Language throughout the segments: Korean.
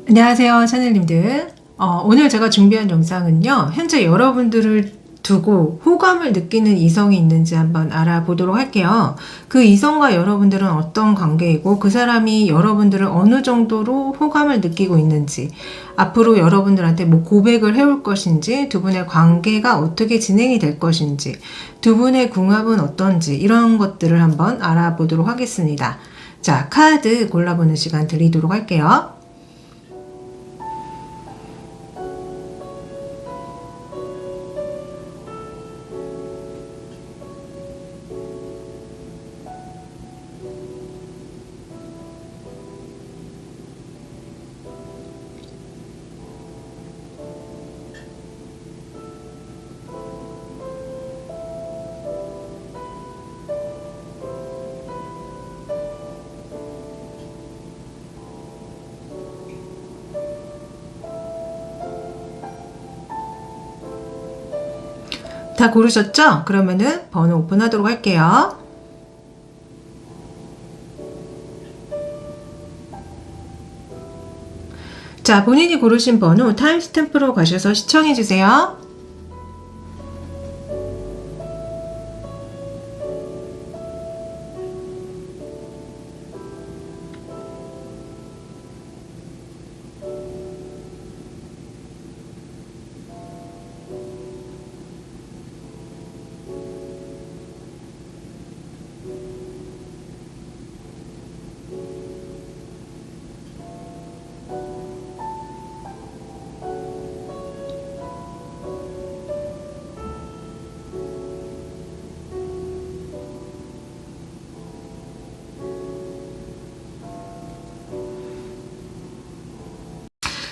안녕하세요, 채널님들. 오늘 제가 준비한 영상은요, 현재 여러분들을 두고 호감을 느끼는 이성이 있는지 한번 알아보도록 할게요. 그 이성과 여러분들은 어떤 관계이고, 그 사람이 여러분들을 어느 정도로 호감을 느끼고 있는지, 앞으로 여러분들한테 뭐 고백을 해올 것인지, 두 분의 관계가 어떻게 진행이 될 것인지, 두 분의 궁합은 어떤지, 이런 것들을 한번 알아보도록 하겠습니다. 자, 카드 골라보는 시간 드리도록 할게요. 다 고르셨죠? 그러면은 번호 오픈하도록 할게요. 자, 본인이 고르신 번호 타임스탬프로 가셔서 시청해주세요.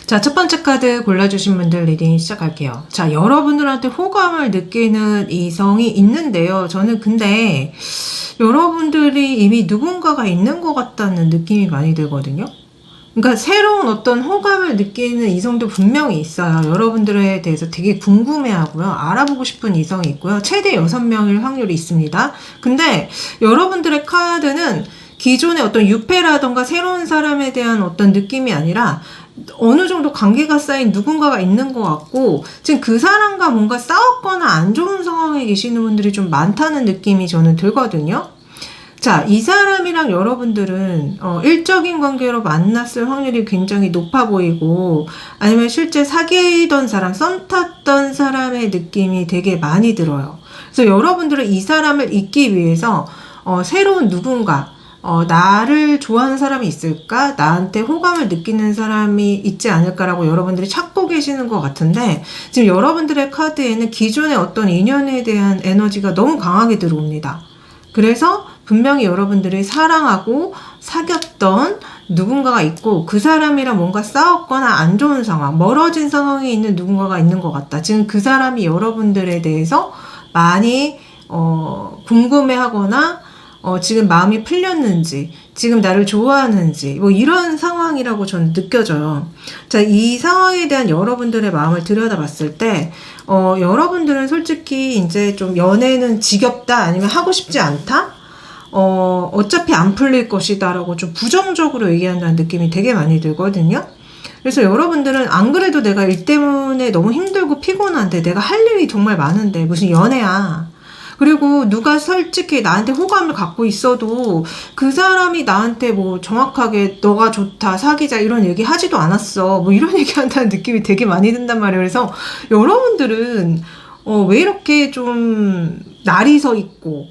자, 첫 번째 카드 골라주신 분들 리딩 시작할게요. 자, 여러분들한테 호감을 느끼는 이성이 있는데요. 저는 근데 여러분들이 이미 누군가가 있는 것 같다는 느낌이 많이 들거든요. 그러니까 새로운 어떤 호감을 느끼는 이성도 분명히 있어요. 여러분들에 대해서 되게 궁금해하고요. 알아보고 싶은 이성이 있고요. 최대 6명일 확률이 있습니다. 근데 여러분들의 카드는 기존의 어떤 유패라던가 새로운 사람에 대한 어떤 느낌이 아니라 어느 정도 관계가 쌓인 누군가가 있는 것 같고, 지금 그 사람과 뭔가 싸웠거나 안 좋은 상황에 계시는 분들이 좀 많다는 느낌이 저는 들거든요. 자, 이 사람이랑 여러분들은 일적인 관계로 만났을 확률이 굉장히 높아 보이고, 아니면 실제 사귀던 사람, 썸 탔던 사람의 느낌이 되게 많이 들어요. 그래서 여러분들은 이 사람을 잊기 위해서 새로운 누군가, 나를 좋아하는 사람이 있을까? 나한테 호감을 느끼는 사람이 있지 않을까라고 여러분들이 찾고 계시는 것 같은데, 지금 여러분들의 카드에는 기존의 어떤 인연에 대한 에너지가 너무 강하게 들어옵니다. 그래서 분명히 여러분들이 사랑하고 사귀었던 누군가가 있고, 그 사람이랑 뭔가 싸웠거나 안 좋은 상황, 멀어진 상황에 있는 누군가가 있는 것 같다. 지금 그 사람이 여러분들에 대해서 많이 궁금해하거나 지금 마음이 풀렸는지, 지금 나를 좋아하는지, 뭐 이런 상황이라고 저는 느껴져요. 자, 이 상황에 대한 여러분들의 마음을 들여다봤을 때, 여러분들은 솔직히 이제 좀 연애는 지겹다, 아니면 하고 싶지 않다? 어차피 안 풀릴 것이다 라고 좀 부정적으로 얘기한다는 느낌이 되게 많이 들거든요. 그래서 여러분들은 안 그래도 내가 일 때문에 너무 힘들고 피곤한데, 내가 할 일이 정말 많은데 무슨 연애야. 그리고 누가 솔직히 나한테 호감을 갖고 있어도 그 사람이 나한테 뭐 정확하게 너가 좋다, 사귀자 이런 얘기 하지도 않았어. 뭐 이런 얘기 한다는 느낌이 되게 많이 든단 말이에요. 그래서 여러분들은 왜 이렇게 좀 날이 서 있고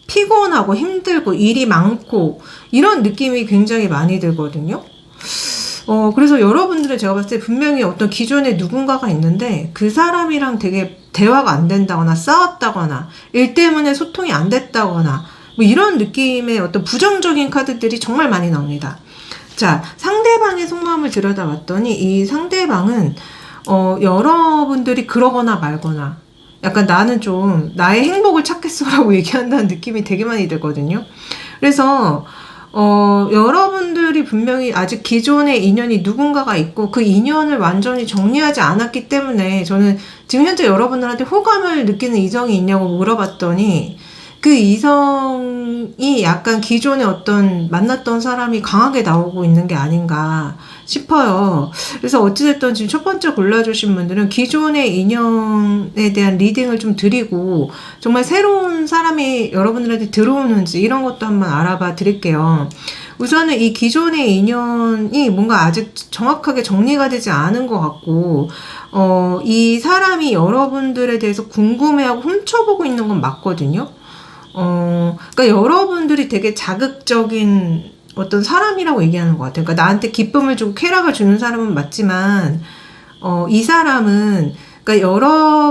피곤하고 힘들고 일이 많고 이런 느낌이 굉장히 많이 들거든요. 그래서 여러분들은 제가 봤을 때 분명히 어떤 기존에 누군가가 있는데, 그 사람이랑 되게 대화가 안 된다거나 싸웠다거나 일 때문에 소통이 안 됐다거나 뭐 이런 느낌의 어떤 부정적인 카드들이 정말 많이 나옵니다. 자, 상대방의 속마음을 들여다봤더니 이 상대방은 여러분들이 그러거나 말거나 약간 나는 좀 나의 행복을 찾겠어라고 얘기한다는 느낌이 되게 많이 들거든요. 그래서 여러분들이 분명히 아직 기존의 인연이 누군가가 있고, 그 인연을 완전히 정리하지 않았기 때문에, 저는 지금 현재 여러분들한테 호감을 느끼는 이성이 있냐고 물어봤더니 그 이성이 약간 기존에 어떤 만났던 사람이 강하게 나오고 있는 게 아닌가 싶어요. 그래서 어찌됐든 지금 첫 번째 골라주신 분들은 기존의 인연에 대한 리딩을 좀 드리고 정말 새로운 사람이 여러분들한테 들어오는지 이런 것도 한번 알아봐 드릴게요. 우선은 이 기존의 인연이 뭔가 아직 정확하게 정리가 되지 않은 것 같고, 이 사람이 여러분들에 대해서 궁금해하고 훔쳐보고 있는 건 맞거든요. 그러니까 여러분들이 되게 자극적인 어떤 사람이라고 얘기하는 것 같아요. 그러니까 나한테 기쁨을 주고 쾌락을 주는 사람은 맞지만, 이 사람은, 그러니까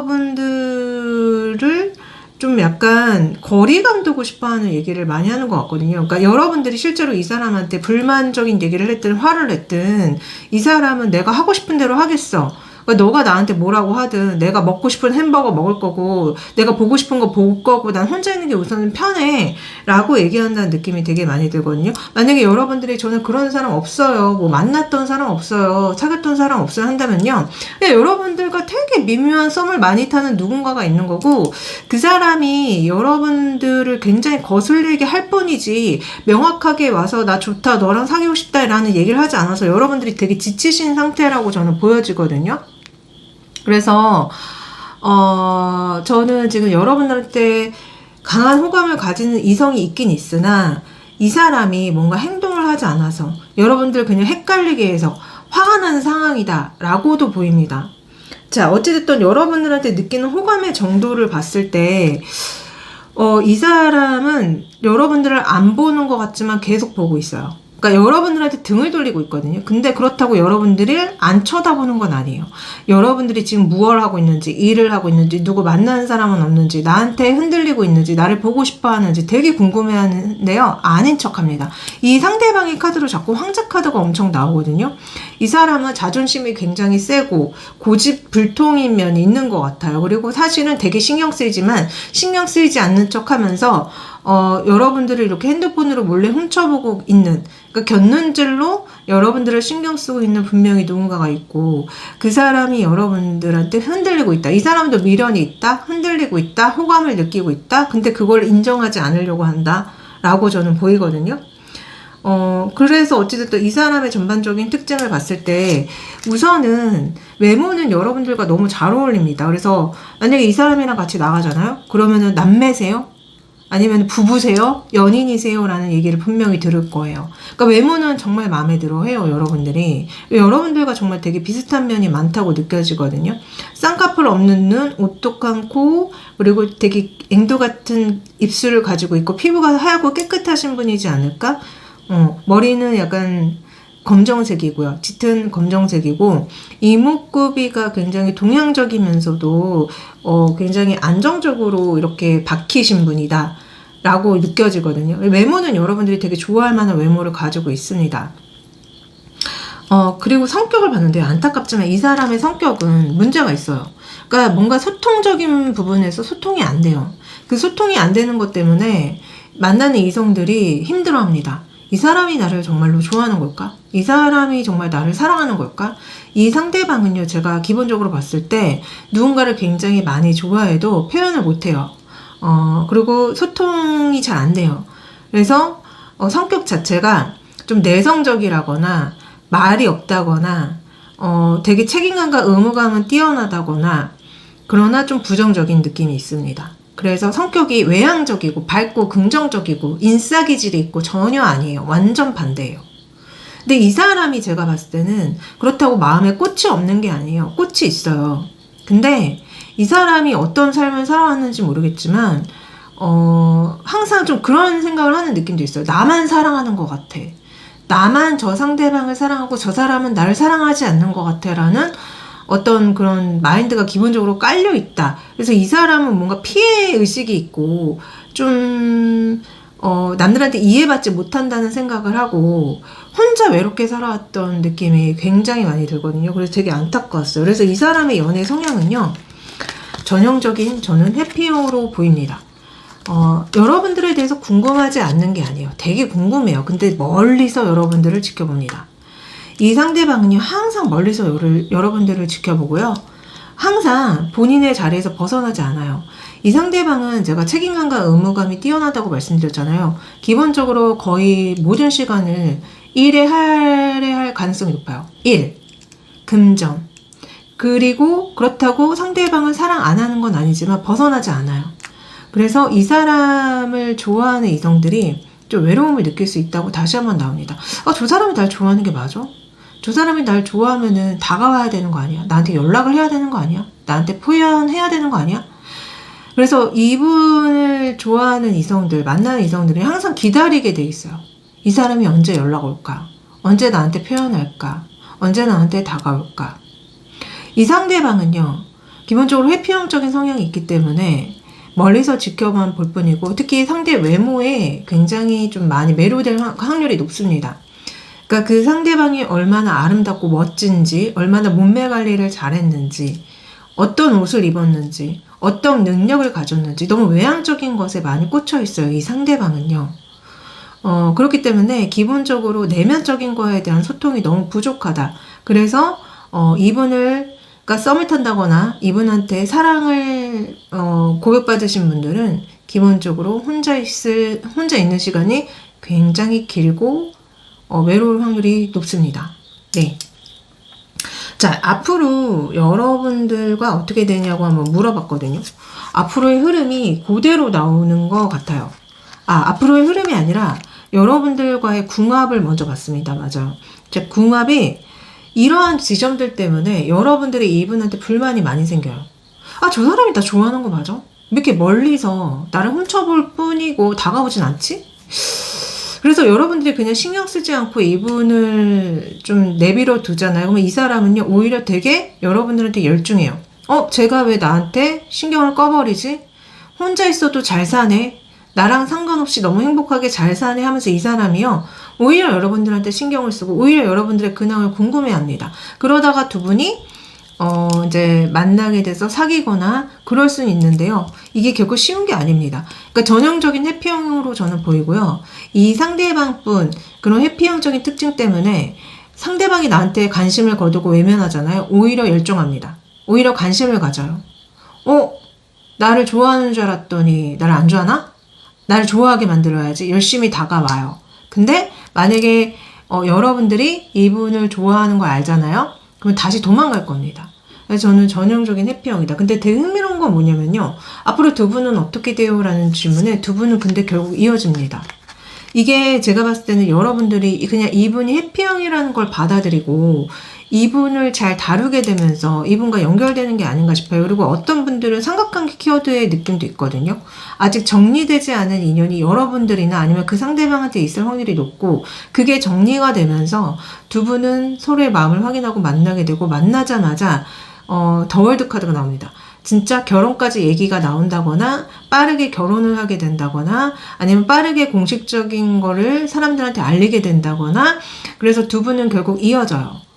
여러분들을 좀 약간 거리감 두고 싶어 하는 얘기를 많이 하는 것 같거든요. 그러니까 여러분들이 실제로 이 사람한테 불만적인 얘기를 했든 화를 냈든 이 사람은 내가 하고 싶은 대로 하겠어. 그러니까 너가 나한테 뭐라고 하든 내가 먹고 싶은 햄버거 먹을 거고 내가 보고 싶은 거 볼 거고 난 혼자 있는 게 우선은 편해 라고 얘기한다는 느낌이 되게 많이 들거든요. 만약에 여러분들이 저는 그런 사람 없어요, 뭐 만났던 사람 없어요, 사귀었던 사람 없어요 한다면요, 그냥 여러분들과 되게 미묘한 썸을 많이 타는 누군가가 있는 거고, 그 사람이 여러분들을 굉장히 거슬리게 할 뿐이지 명확하게 와서 나 좋다 너랑 사귀고 싶다 라는 얘기를 하지 않아서 여러분들이 되게 지치신 상태라고 저는 보여지거든요. 그래서 저는 지금 여러분들한테 강한 호감을 가지는 이성이 있긴 있으나 이 사람이 뭔가 행동을 하지 않아서 여러분들 그냥 헷갈리게 해서 화가 나는 상황이다 라고도 보입니다. 자, 어찌됐든 여러분들한테 느끼는 호감의 정도를 봤을 때 이 사람은 여러분들을 안 보는 것 같지만 계속 보고 있어요. 그러니까 여러분들한테 등을 돌리고 있거든요. 근데 그렇다고 여러분들을 안 쳐다보는 건 아니에요. 여러분들이 지금 무엇을 하고 있는지, 일을 하고 있는지, 누구 만나는 사람은 없는지, 나한테 흔들리고 있는지, 나를 보고 싶어 하는지 되게 궁금해하는데요. 아닌 척합니다. 이 상대방의 카드로 자꾸 황제 카드가 엄청 나오거든요. 이 사람은 자존심이 굉장히 세고 고집 불통인 면이 있는 것 같아요. 그리고 사실은 되게 신경 쓰이지만 신경 쓰이지 않는 척하면서 여러분들을 이렇게 핸드폰으로 몰래 훔쳐보고 있는, 그러니까 곁눈질로 여러분들을 신경 쓰고 있는 분명히 누군가가 있고, 그 사람이 여러분들한테 흔들리고 있다. 이 사람도 미련이 있다, 흔들리고 있다, 호감을 느끼고 있다. 근데 그걸 인정하지 않으려고 한다 라고 저는 보이거든요. 그래서 어찌됐든 이 사람의 전반적인 특징을 봤을 때 우선은 외모는 여러분들과 너무 잘 어울립니다. 그래서 만약에 이 사람이랑 같이 나가잖아요. 그러면은 남매세요? 아니면 부부세요? 연인이세요? 라는 얘기를 분명히 들을 거예요. 그러니까 외모는 정말 마음에 들어 해요, 여러분들이. 여러분들과 정말 되게 비슷한 면이 많다고 느껴지거든요. 쌍꺼풀 없는 눈, 오똑한 코, 그리고 되게 앵두 같은 입술을 가지고 있고 피부가 하얗고 깨끗하신 분이지 않을까? 머리는 약간 검정색이고요. 짙은 검정색이고 이목구비가 굉장히 동양적이면서도 굉장히 안정적으로 이렇게 박히신 분이다 라고 느껴지거든요. 외모는 여러분들이 되게 좋아할 만한 외모를 가지고 있습니다. 그리고 성격을 봤는데 안타깝지만 이 사람의 성격은 문제가 있어요. 그러니까 뭔가 소통적인 부분에서 소통이 안 돼요. 그 소통이 안 되는 것 때문에 만나는 이성들이 힘들어합니다. 이 사람이 나를 정말로 좋아하는 걸까? 이 사람이 정말 나를 사랑하는 걸까? 이 상대방은요, 제가 기본적으로 봤을 때 누군가를 굉장히 많이 좋아해도 표현을 못해요. 그리고 소통이 잘 안 돼요. 그래서 성격 자체가 좀 내성적이라거나 말이 없다거나 되게 책임감과 의무감은 뛰어나다거나, 그러나 좀 부정적인 느낌이 있습니다. 그래서 성격이 외향적이고 밝고 긍정적이고 인싸기질이 있고 전혀 아니에요. 완전 반대예요. 근데 이 사람이 제가 봤을 때는 그렇다고 마음에 꽃이 없는 게 아니에요. 꽃이 있어요. 근데 이 사람이 어떤 삶을 살아왔는지 모르겠지만 항상 좀 그런 생각을 하는 느낌도 있어요. 나만 사랑하는 것 같아. 나만 저 상대방을 사랑하고 저 사람은 나를 사랑하지 않는 것 같아 라는 어떤 그런 마인드가 기본적으로 깔려 있다. 그래서 이 사람은 뭔가 피해 의식이 있고 좀 남들한테 이해받지 못한다는 생각을 하고 혼자 외롭게 살아왔던 느낌이 굉장히 많이 들거든요. 그래서 되게 안타까웠어요. 그래서 이 사람의 연애 성향은요, 전형적인 저는 해피형으로 보입니다. 여러분들에 대해서 궁금하지 않는 게 아니에요. 되게 궁금해요. 근데 멀리서 여러분들을 지켜봅니다. 이 상대방은요, 항상 멀리서 여러분들을 지켜보고요. 항상 본인의 자리에서 벗어나지 않아요. 이 상대방은 제가 책임감과 의무감이 뛰어나다고 말씀드렸잖아요. 기본적으로 거의 모든 시간을 일에 할애할 가능성이 높아요. 일, 금전. 그리고 그렇다고 상대방을 사랑 안 하는 건 아니지만 벗어나지 않아요. 그래서 이 사람을 좋아하는 이성들이 좀 외로움을 느낄 수 있다고 다시 한번 나옵니다. 저 사람이 날 좋아하는 게 맞아? 저 사람이 날 좋아하면은 다가와야 되는 거 아니야? 나한테 연락을 해야 되는 거 아니야? 나한테 표현해야 되는 거 아니야? 그래서 이분을 좋아하는 이성들, 만나는 이성들이 항상 기다리게 돼 있어요. 이 사람이 언제 연락 올까? 언제 나한테 표현할까? 언제 나한테 다가올까? 이 상대방은요, 기본적으로 회피형적인 성향이 있기 때문에 멀리서 지켜만 볼 뿐이고, 특히 상대 외모에 굉장히 좀 많이 매료될 확률이 높습니다. 그러니까 그 상대방이 얼마나 아름답고 멋진지, 얼마나 몸매 관리를 잘했는지, 어떤 옷을 입었는지, 어떤 능력을 가졌는지 너무 외향적인 것에 많이 꽂혀 있어요. 이 상대방은요. 그렇기 때문에 기본적으로 내면적인 거에 대한 소통이 너무 부족하다. 그래서 이분을 그러니까 썸을 탄다거나 이분한테 사랑을 고백받으신 분들은 기본적으로 혼자 있는 시간이 굉장히 길고 외로울 확률이 높습니다. 네. 자, 앞으로 여러분들과 어떻게 되냐고 한번 물어봤거든요. 앞으로의 흐름이 그대로 나오는 것 같아요. 앞으로의 흐름이 아니라 여러분들과의 궁합을 먼저 봤습니다. 맞아요. 자, 궁합이 이러한 지점들 때문에 여러분들이 이분한테 불만이 많이 생겨요. 저 사람이 나 좋아하는 거 맞아? 이렇게 멀리서 나를 훔쳐볼 뿐이고 다가오진 않지? 그래서 여러분들이 그냥 신경 쓰지 않고 이분을 좀 내버려 두잖아요. 그러면 이 사람은요, 오히려 되게 여러분들한테 열중해요. 제가 왜 나한테 신경을 꺼버리지? 혼자 있어도 잘 사네. 나랑 상관없이 너무 행복하게 잘 사네 하면서 이 사람이요, 오히려 여러분들한테 신경을 쓰고, 오히려 여러분들의 근황을 궁금해 합니다. 그러다가 두 분이 이제 만나게 돼서 사귀거나 그럴 수는 있는데요. 이게 결코 쉬운 게 아닙니다. 그러니까 전형적인 회피형으로 저는 보이고요. 이 상대방뿐 그런 회피형적인 특징 때문에 상대방이 나한테 관심을 거두고 외면하잖아요. 오히려 열정합니다. 오히려 관심을 가져요. 나를 좋아하는 줄 알았더니 나를 안 좋아하나? 나를 좋아하게 만들어야지. 열심히 다가와요. 근데 만약에 여러분들이 이분을 좋아하는 걸 알잖아요. 그럼 다시 도망갈 겁니다. 그래서 저는 전형적인 회피형이다. 근데 되게 흥미로운 건 뭐냐면요. 앞으로 두 분은 어떻게 돼요? 라는 질문에 두 분은 근데 결국 이어집니다. 이게 제가 봤을 때는 여러분들이 그냥 이분이 회피형이라는 걸 받아들이고 이분을 잘 다루게 되면서 이분과 연결되는 게 아닌가 싶어요. 그리고 어떤 분들은 삼각관계 키워드의 느낌도 있거든요. 아직 정리되지 않은 인연이 여러분들이나 아니면 그 상대방한테 있을 확률이 높고, 그게 정리가 되면서 두 분은 서로의 마음을 확인하고 만나게 되고, 만나자마자 더 월드 카드가 나옵니다. 진짜 결혼까지 얘기가 나온다거나 빠르게 결혼을 하게 된다거나 아니면 빠르게 공식적인 거를 사람들한테 알리게 된다거나, 그래서 두 분은 결국 이어져요.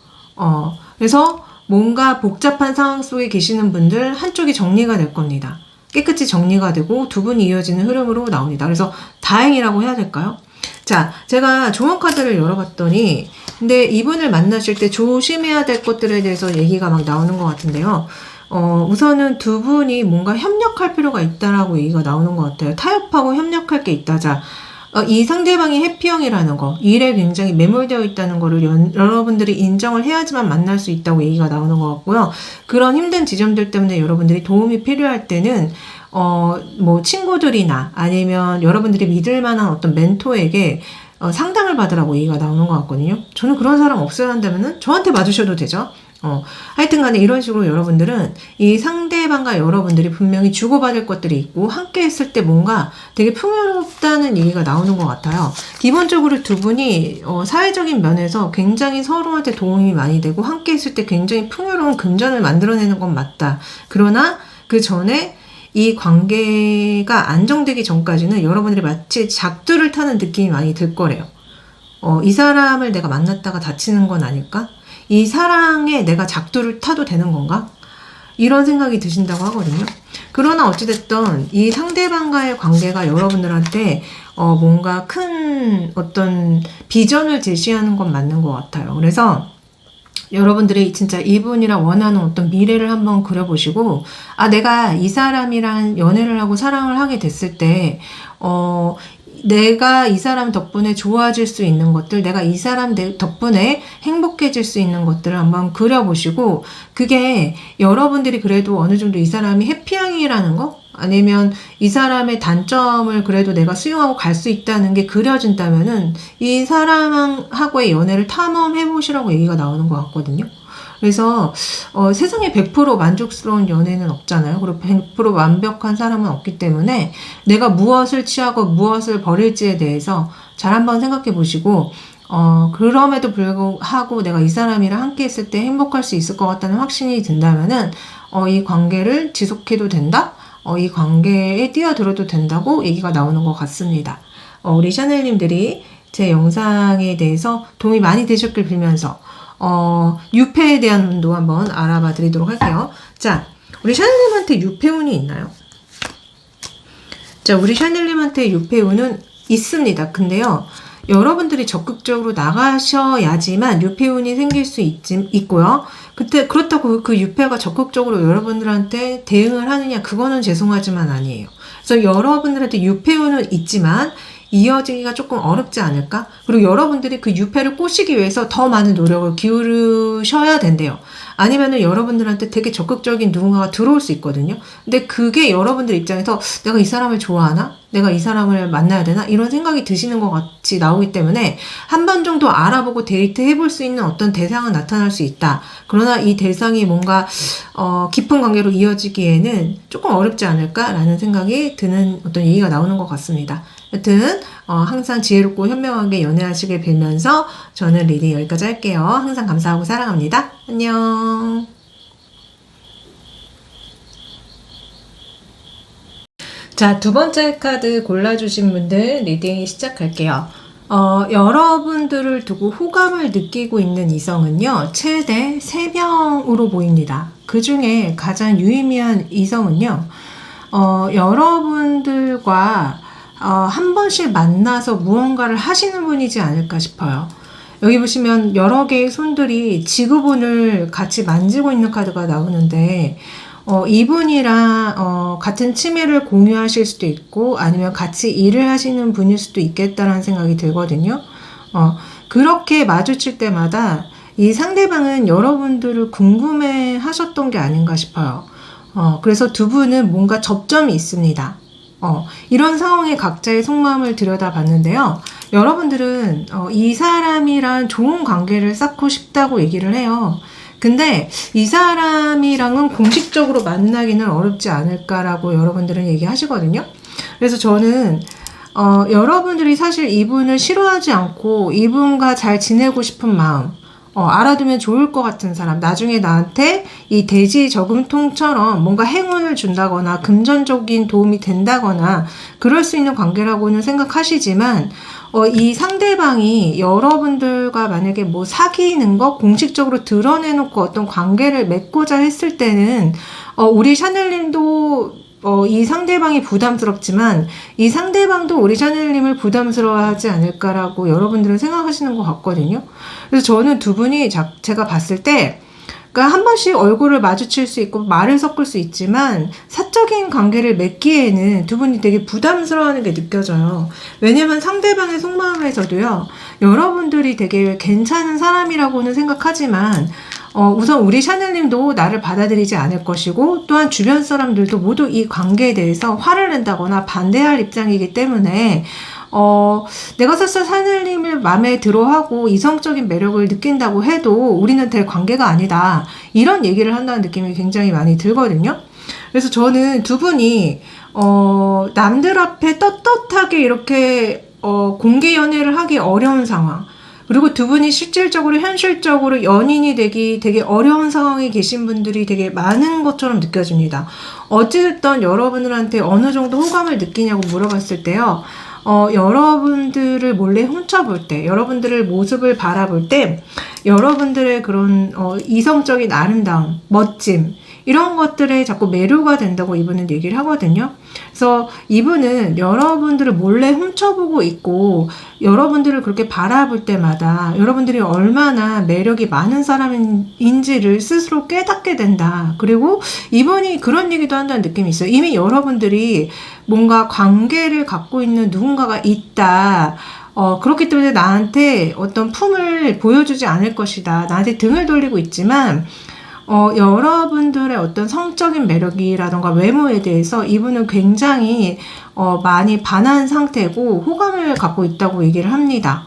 그래서 뭔가 복잡한 상황 속에 계시는 분들 한쪽이 정리가 될 겁니다. 깨끗이 정리가 되고 두 분이 이어지는 흐름으로 나옵니다. 그래서 다행이라고 해야 될까요? 자, 제가 조언 카드를 열어봤더니 근데 이분을 만나실 때 조심해야 될 것들에 대해서 얘기가 막 나오는 것 같은데요. 우선은 두 분이 뭔가 협력할 필요가 있다라고 얘기가 나오는 것 같아요. 타협하고 협력할 게 있다. 자, 이 상대방이 회피형이라는 거, 일에 굉장히 매몰되어 있다는 거를 여러분들이 인정을 해야지만 만날 수 있다고 얘기가 나오는 것 같고요. 그런 힘든 지점들 때문에 여러분들이 도움이 필요할 때는 뭐 친구들이나 아니면 여러분들이 믿을 만한 어떤 멘토에게 상담을 받으라고 얘기가 나오는 것 같거든요. 저는 그런 사람 없어야 한다면은 저한테 봐주셔도 되죠. 하여튼 간에 이런 식으로 여러분들은 이 상대방과 여러분들이 분명히 주고받을 것들이 있고 함께 했을 때 뭔가 되게 풍요롭다는 얘기가 나오는 것 같아요. 기본적으로 두 분이 사회적인 면에서 굉장히 서로한테 도움이 많이 되고 함께 했을 때 굉장히 풍요로운 금전을 만들어내는 건 맞다. 그러나 그 전에 이 관계가 안정되기 전까지는 여러분들이 마치 작두를 타는 느낌이 많이 들 거래요. 이 사람을 내가 만났다가 다치는 건 아닐까? 이 사랑에 내가 작두를 타도 되는 건가? 이런 생각이 드신다고 하거든요. 그러나 어찌됐든 이 상대방과의 관계가 여러분들한테 뭔가 큰 어떤 비전을 제시하는 건 맞는 것 같아요. 그래서 여러분들이 진짜 이분이랑 원하는 어떤 미래를 한번 그려보시고, 아, 내가 이 사람이랑 연애를 하고 사랑을 하게 됐을 때, 내가 이 사람 덕분에 좋아질 수 있는 것들, 내가 이 사람 덕분에 행복해질 수 있는 것들을 한번 그려보시고, 그게 여러분들이 그래도 어느 정도 이 사람이 해피양이라는 거? 아니면 이 사람의 단점을 그래도 내가 수용하고 갈 수 있다는 게 그려진다면은 이 사람하고의 연애를 탐험해보시라고 얘기가 나오는 것 같거든요. 그래서 세상에 100% 만족스러운 연애는 없잖아요. 그리고 100% 완벽한 사람은 없기 때문에 내가 무엇을 취하고 무엇을 버릴지에 대해서 잘 한번 생각해 보시고, 그럼에도 불구하고 내가 이 사람이랑 함께 있을 때 행복할 수 있을 것 같다는 확신이 든다면은 이 관계를 지속해도 된다? 이 관계에 뛰어들어도 된다고 얘기가 나오는 것 같습니다. 우리 샤넬님들이 제 영상에 대해서 도움이 많이 되셨길 빌면서 유패에 대한 운도 한번 알아봐 드리도록 할게요. 자, 우리 샤넬님한테 유패운이 있나요? 자, 우리 샤넬님한테 유패운은 있습니다. 근데요, 여러분들이 적극적으로 나가셔야지만 유패운이 생길 수 있고요. 그렇다고 그 유패가 적극적으로 여러분들한테 대응을 하느냐, 그거는 죄송하지만 아니에요. 그래서 여러분들한테 유패운은 있지만 이어지기가 조금 어렵지 않을까? 그리고 여러분들이 그 유패를 꼬시기 위해서 더 많은 노력을 기울이셔야 된대요. 아니면은 여러분들한테 되게 적극적인 누군가가 들어올 수 있거든요. 근데 그게 여러분들 입장에서 내가 이 사람을 좋아하나? 내가 이 사람을 만나야 되나? 이런 생각이 드시는 것 같이 나오기 때문에 한 번 정도 알아보고 데이트 해볼 수 있는 어떤 대상은 나타날 수 있다. 그러나 이 대상이 뭔가 깊은 관계로 이어지기에는 조금 어렵지 않을까라는 생각이 드는 어떤 얘기가 나오는 것 같습니다. 여튼 항상 지혜롭고 현명하게 연애하시길 빌면서 저는 리딩 여기까지 할게요. 항상 감사하고 사랑합니다. 안녕. 자, 두 번째 카드 골라주신 분들 리딩 시작할게요. 여러분들을 두고 호감을 느끼고 있는 이성은요, 최대 3명으로 보입니다. 그 중에 가장 유의미한 이성은요, 여러분들과 한 번씩 만나서 무언가를 하시는 분이지 않을까 싶어요. 여기 보시면 여러 개의 손들이 지구본을 같이 만지고 있는 카드가 나오는데, 이분이랑 같은 취미를 공유하실 수도 있고 아니면 같이 일을 하시는 분일 수도 있겠다라는 생각이 들거든요. 그렇게 마주칠 때마다 이 상대방은 여러분들을 궁금해 하셨던 게 아닌가 싶어요. 그래서 두 분은 뭔가 접점이 있습니다. 이런 상황에 각자의 속마음을 들여다봤는데요. 여러분들은 이 사람이랑 좋은 관계를 쌓고 싶다고 얘기를 해요. 근데 이 사람이랑은 공식적으로 만나기는 어렵지 않을까라고 여러분들은 얘기하시거든요. 그래서 저는 여러분들이 사실 이분을 싫어하지 않고 이분과 잘 지내고 싶은 마음, 알아두면 좋을 것 같은 사람, 나중에 나한테 이 돼지 저금통처럼 뭔가 행운을 준다거나 금전적인 도움이 된다거나 그럴 수 있는 관계라고는 생각하시지만 이 상대방이 여러분들과 만약에 뭐 사귀는 거 공식적으로 드러내놓고 어떤 관계를 맺고자 했을 때는 우리 샤넬님도 이 상대방이 부담스럽지만 이 상대방도 우리 샤넬님을 부담스러워하지 않을까라고 여러분들은 생각하시는 것 같거든요. 그래서 저는 두 분이 제가 봤을 때 그러니까 한 번씩 얼굴을 마주칠 수 있고 말을 섞을 수 있지만 사적인 관계를 맺기에는 두 분이 되게 부담스러워하는 게 느껴져요. 왜냐면 상대방의 속마음에서도요, 여러분들이 되게 괜찮은 사람이라고는 생각하지만 우선 우리 샤넬님도 나를 받아들이지 않을 것이고 또한 주변 사람들도 모두 이 관계에 대해서 화를 낸다거나 반대할 입장이기 때문에 내가 설사 샤넬님을 마음에 들어하고 이성적인 매력을 느낀다고 해도 우리는 될 관계가 아니다. 이런 얘기를 한다는 느낌이 굉장히 많이 들거든요. 그래서 저는 두 분이 남들 앞에 떳떳하게 이렇게 공개 연애를 하기 어려운 상황, 그리고 두 분이 실질적으로 현실적으로 연인이 되기 되게 어려운 상황에 계신 분들이 되게 많은 것처럼 느껴집니다. 어찌됐든 여러분들한테 어느 정도 호감을 느끼냐고 물어봤을 때요, 여러분들을 몰래 훔쳐볼 때, 여러분들의 모습을 바라볼 때, 여러분들의 그런 이성적인 아름다움, 멋짐, 이런 것들에 자꾸 매료가 된다고 이분은 얘기를 하거든요. 그래서 이분은 여러분들을 몰래 훔쳐보고 있고 여러분들을 그렇게 바라볼 때마다 여러분들이 얼마나 매력이 많은 사람인지를 스스로 깨닫게 된다. 그리고 이분이 그런 얘기도 한다는 느낌이 있어요. 이미 여러분들이 뭔가 관계를 갖고 있는 누군가가 있다. 그렇기 때문에 나한테 어떤 품을 보여주지 않을 것이다. 나한테 등을 돌리고 있지만 여러분들의 어떤 성적인 매력이라던가 외모에 대해서 이분은 굉장히 많이 반한 상태고 호감을 갖고 있다고 얘기를 합니다.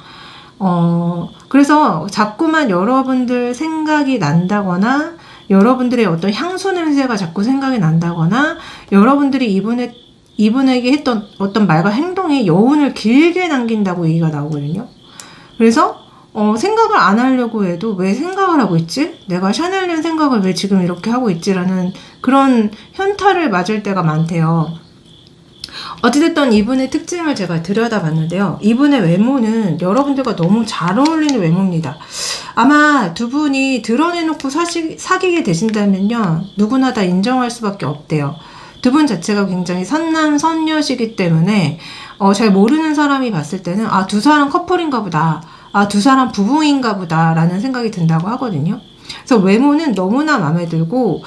그래서 자꾸만 여러분들 생각이 난다거나 여러분들의 어떤 향수 냄새가 자꾸 생각이 난다거나 여러분들이 이분에게 했던 어떤 말과 행동이 여운을 길게 남긴다고 얘기가 나오거든요. 그래서 생각을 안 하려고 해도 왜 생각을 하고 있지? 내가 샤넬린 생각을 왜 지금 이렇게 하고 있지라는 그런 현타를 맞을 때가 많대요. 어찌됐든 이분의 특징을 제가 들여다봤는데요. 이분의 외모는 여러분들과 너무 잘 어울리는 외모입니다. 아마 두 분이 드러내놓고 사귀게 되신다면요. 누구나 다 인정할 수밖에 없대요. 두 분 자체가 굉장히 선남선녀시기 때문에 잘 모르는 사람이 봤을 때는 두 사람 커플인가 보다. 두 사람 부부인가 보다 라는 생각이 든다고 하거든요. 그래서 외모는 너무나 마음에 들고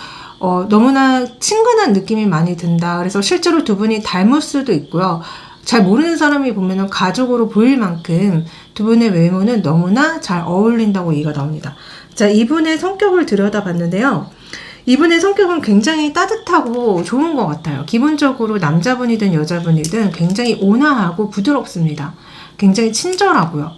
너무나 친근한 느낌이 많이 든다. 그래서 실제로 두 분이 닮을 수도 있고요. 잘 모르는 사람이 보면은 가족으로 보일 만큼 두 분의 외모는 너무나 잘 어울린다고 얘기가 나옵니다. 자, 이분의 성격을 들여다봤는데요. 이분의 성격은 굉장히 따뜻하고 좋은 것 같아요. 기본적으로 남자분이든 여자분이든 굉장히 온화하고 부드럽습니다. 굉장히 친절하고요.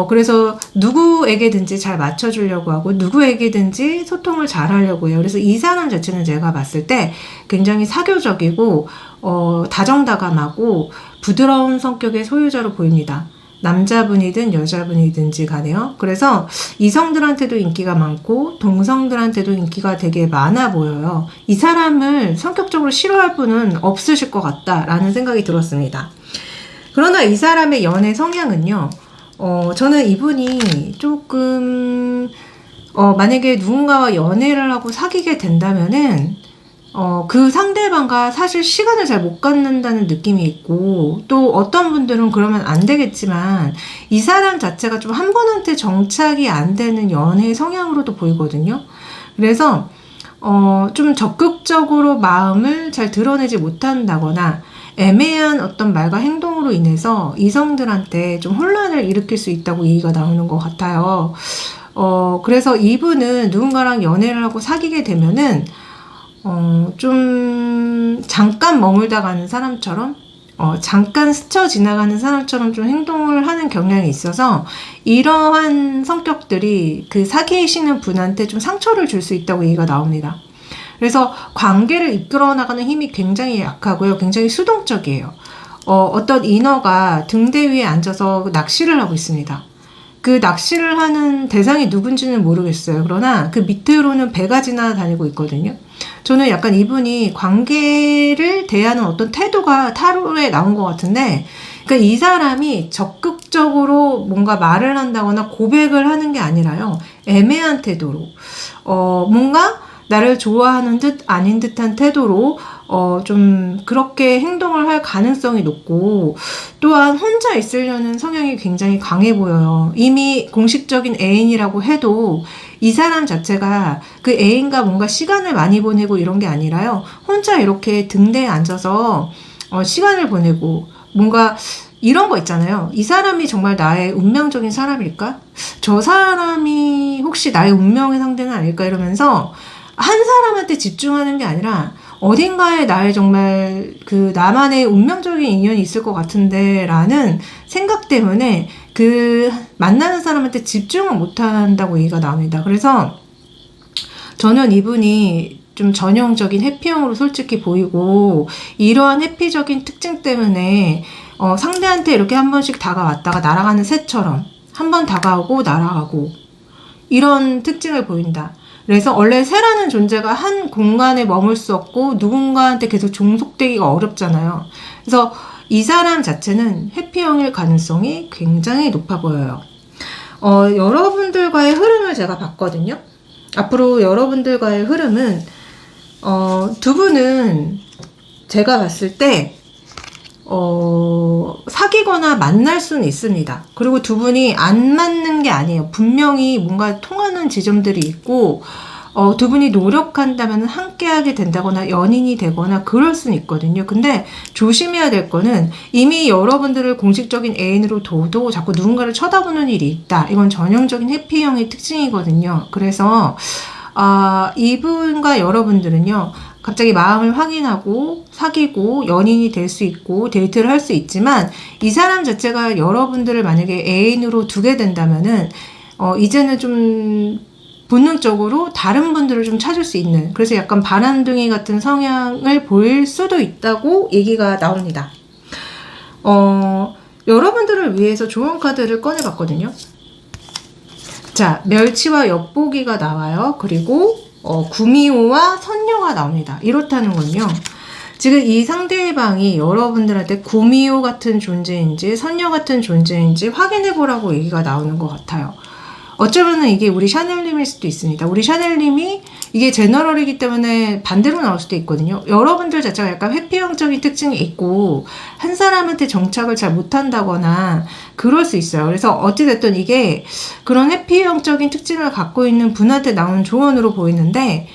그래서 누구에게든지 잘 맞춰주려고 하고 누구에게든지 소통을 잘 하려고 해요. 그래서 이 사람 자체는 제가 봤을 때 굉장히 사교적이고 다정다감하고 부드러운 성격의 소유자로 보입니다. 남자분이든 여자분이든지 간에요. 그래서 이성들한테도 인기가 많고 동성들한테도 인기가 되게 많아 보여요. 이 사람을 성격적으로 싫어할 분은 없으실 것 같다라는 생각이 들었습니다. 그러나 이 사람의 연애 성향은요. 저는 이분이 조금 만약에 누군가와 연애를 하고 사귀게 된다면은 그 상대방과 사실 시간을 잘 못 갖는다는 느낌이 있고 또 어떤 분들은 그러면 안 되겠지만 이 사람 자체가 좀 한 분한테 정착이 안 되는 연애 성향으로도 보이거든요. 그래서 좀 적극적으로 마음을 잘 드러내지 못한다거나 애매한 어떤 말과 행동으로 인해서 이성들한테 좀 혼란을 일으킬 수 있다고 얘기가 나오는 것 같아요. 그래서 이분은 누군가랑 연애를 하고 사귀게 되면은 좀 잠깐 머물다 가는 사람처럼 잠깐 스쳐 지나가는 사람처럼 좀 행동을 하는 경향이 있어서 이러한 성격들이 그 사귀시는 분한테 좀 상처를 줄 수 있다고 얘기가 나옵니다. 그래서 관계를 이끌어 나가는 힘이 굉장히 약하고요. 굉장히 수동적이에요. 어떤 인어가 등대 위에 앉아서 낚시를 하고 있습니다. 그 낚시를 하는 대상이 누군지는 모르겠어요. 그러나 그 밑으로는 배가 지나다니고 있거든요. 저는 약간 이분이 관계를 대하는 어떤 태도가 타로에 나온 것 같은데, 그러니까 이 사람이 적극적으로 뭔가 말을 한다거나 고백을 하는 게 아니라요. 애매한 태도로, 뭔가 나를 좋아하는 듯 아닌 듯한 태도로 좀 그렇게 행동을 할 가능성이 높고 또한 혼자 있으려는 성향이 굉장히 강해 보여요. 이미 공식적인 애인이라고 해도 이 사람 자체가 그 애인과 뭔가 시간을 많이 보내고 이런 게 아니라요. 혼자 이렇게 등대에 앉아서 시간을 보내고 뭔가 이런 거 있잖아요. 이 사람이 정말 나의 운명적인 사람일까? 저 사람이 혹시 나의 운명의 상대는 아닐까? 이러면서 한 사람한테 집중하는 게 아니라 어딘가에 나의 정말 그 나만의 운명적인 인연이 있을 것 같은데 라는 생각 때문에 그 만나는 사람한테 집중을 못한다고 얘기가 나옵니다. 그래서 저는 이분이 좀 전형적인 해피형으로 솔직히 보이고 이러한 해피적인 특징 때문에 상대한테 이렇게 한 번씩 다가왔다가 날아가는 새처럼 한 번 다가오고 날아가고 이런 특징을 보인다. 그래서 원래 새라는 존재가 한 공간에 머물 수 없고 누군가한테 계속 종속되기가 어렵잖아요. 그래서 이 사람 자체는 해피형일 가능성이 굉장히 높아 보여요. 여러분들과의 흐름을 제가 봤거든요. 앞으로 여러분들과의 흐름은 두 분은 제가 봤을 때 사귀거나 만날 수는 있습니다. 그리고 두 분이 안 맞는 게 아니에요. 분명히 뭔가 통하는 지점들이 있고, 두 분이 노력한다면 함께하게 된다거나 연인이 되거나 그럴 수는 있거든요. 근데 조심해야 될 거는 이미 여러분들을 공식적인 애인으로 둬도 자꾸 누군가를 쳐다보는 일이 있다. 이건 전형적인 해피형의 특징이거든요. 그래서 이분과 여러분들은요, 갑자기 마음을 확인하고 사귀고 연인이 될 수 있고 데이트를 할 수 있지만 이 사람 자체가 여러분들을 만약에 애인으로 두게 된다면은 이제는 좀 본능적으로 다른 분들을 좀 찾을 수 있는, 그래서 약간 바람둥이 같은 성향을 보일 수도 있다고 얘기가 나옵니다. 여러분들을 위해서 좋은 카드를 꺼내봤거든요. 자, 멸치와 엿보기가 나와요. 그리고 구미호와 선녀가 나옵니다. 이렇다는 건요, 지금 이 상대방이 여러분들한테 구미호 같은 존재인지 선녀 같은 존재인지 확인해보라고 얘기가 나오는 것 같아요. 어쩌면은 이게 우리 샤넬님일 수도 있습니다. 우리 샤넬님이 이게 제너럴이기 때문에 반대로 나올 수도 있거든요. 여러분들 자체가 약간 회피형적인 특징이 있고 한 사람한테 정착을 잘 못한다거나 그럴 수 있어요. 그래서 어찌됐든 이게 그런 회피형적인 특징을 갖고 있는 분한테 나오는 조언으로 보이는데,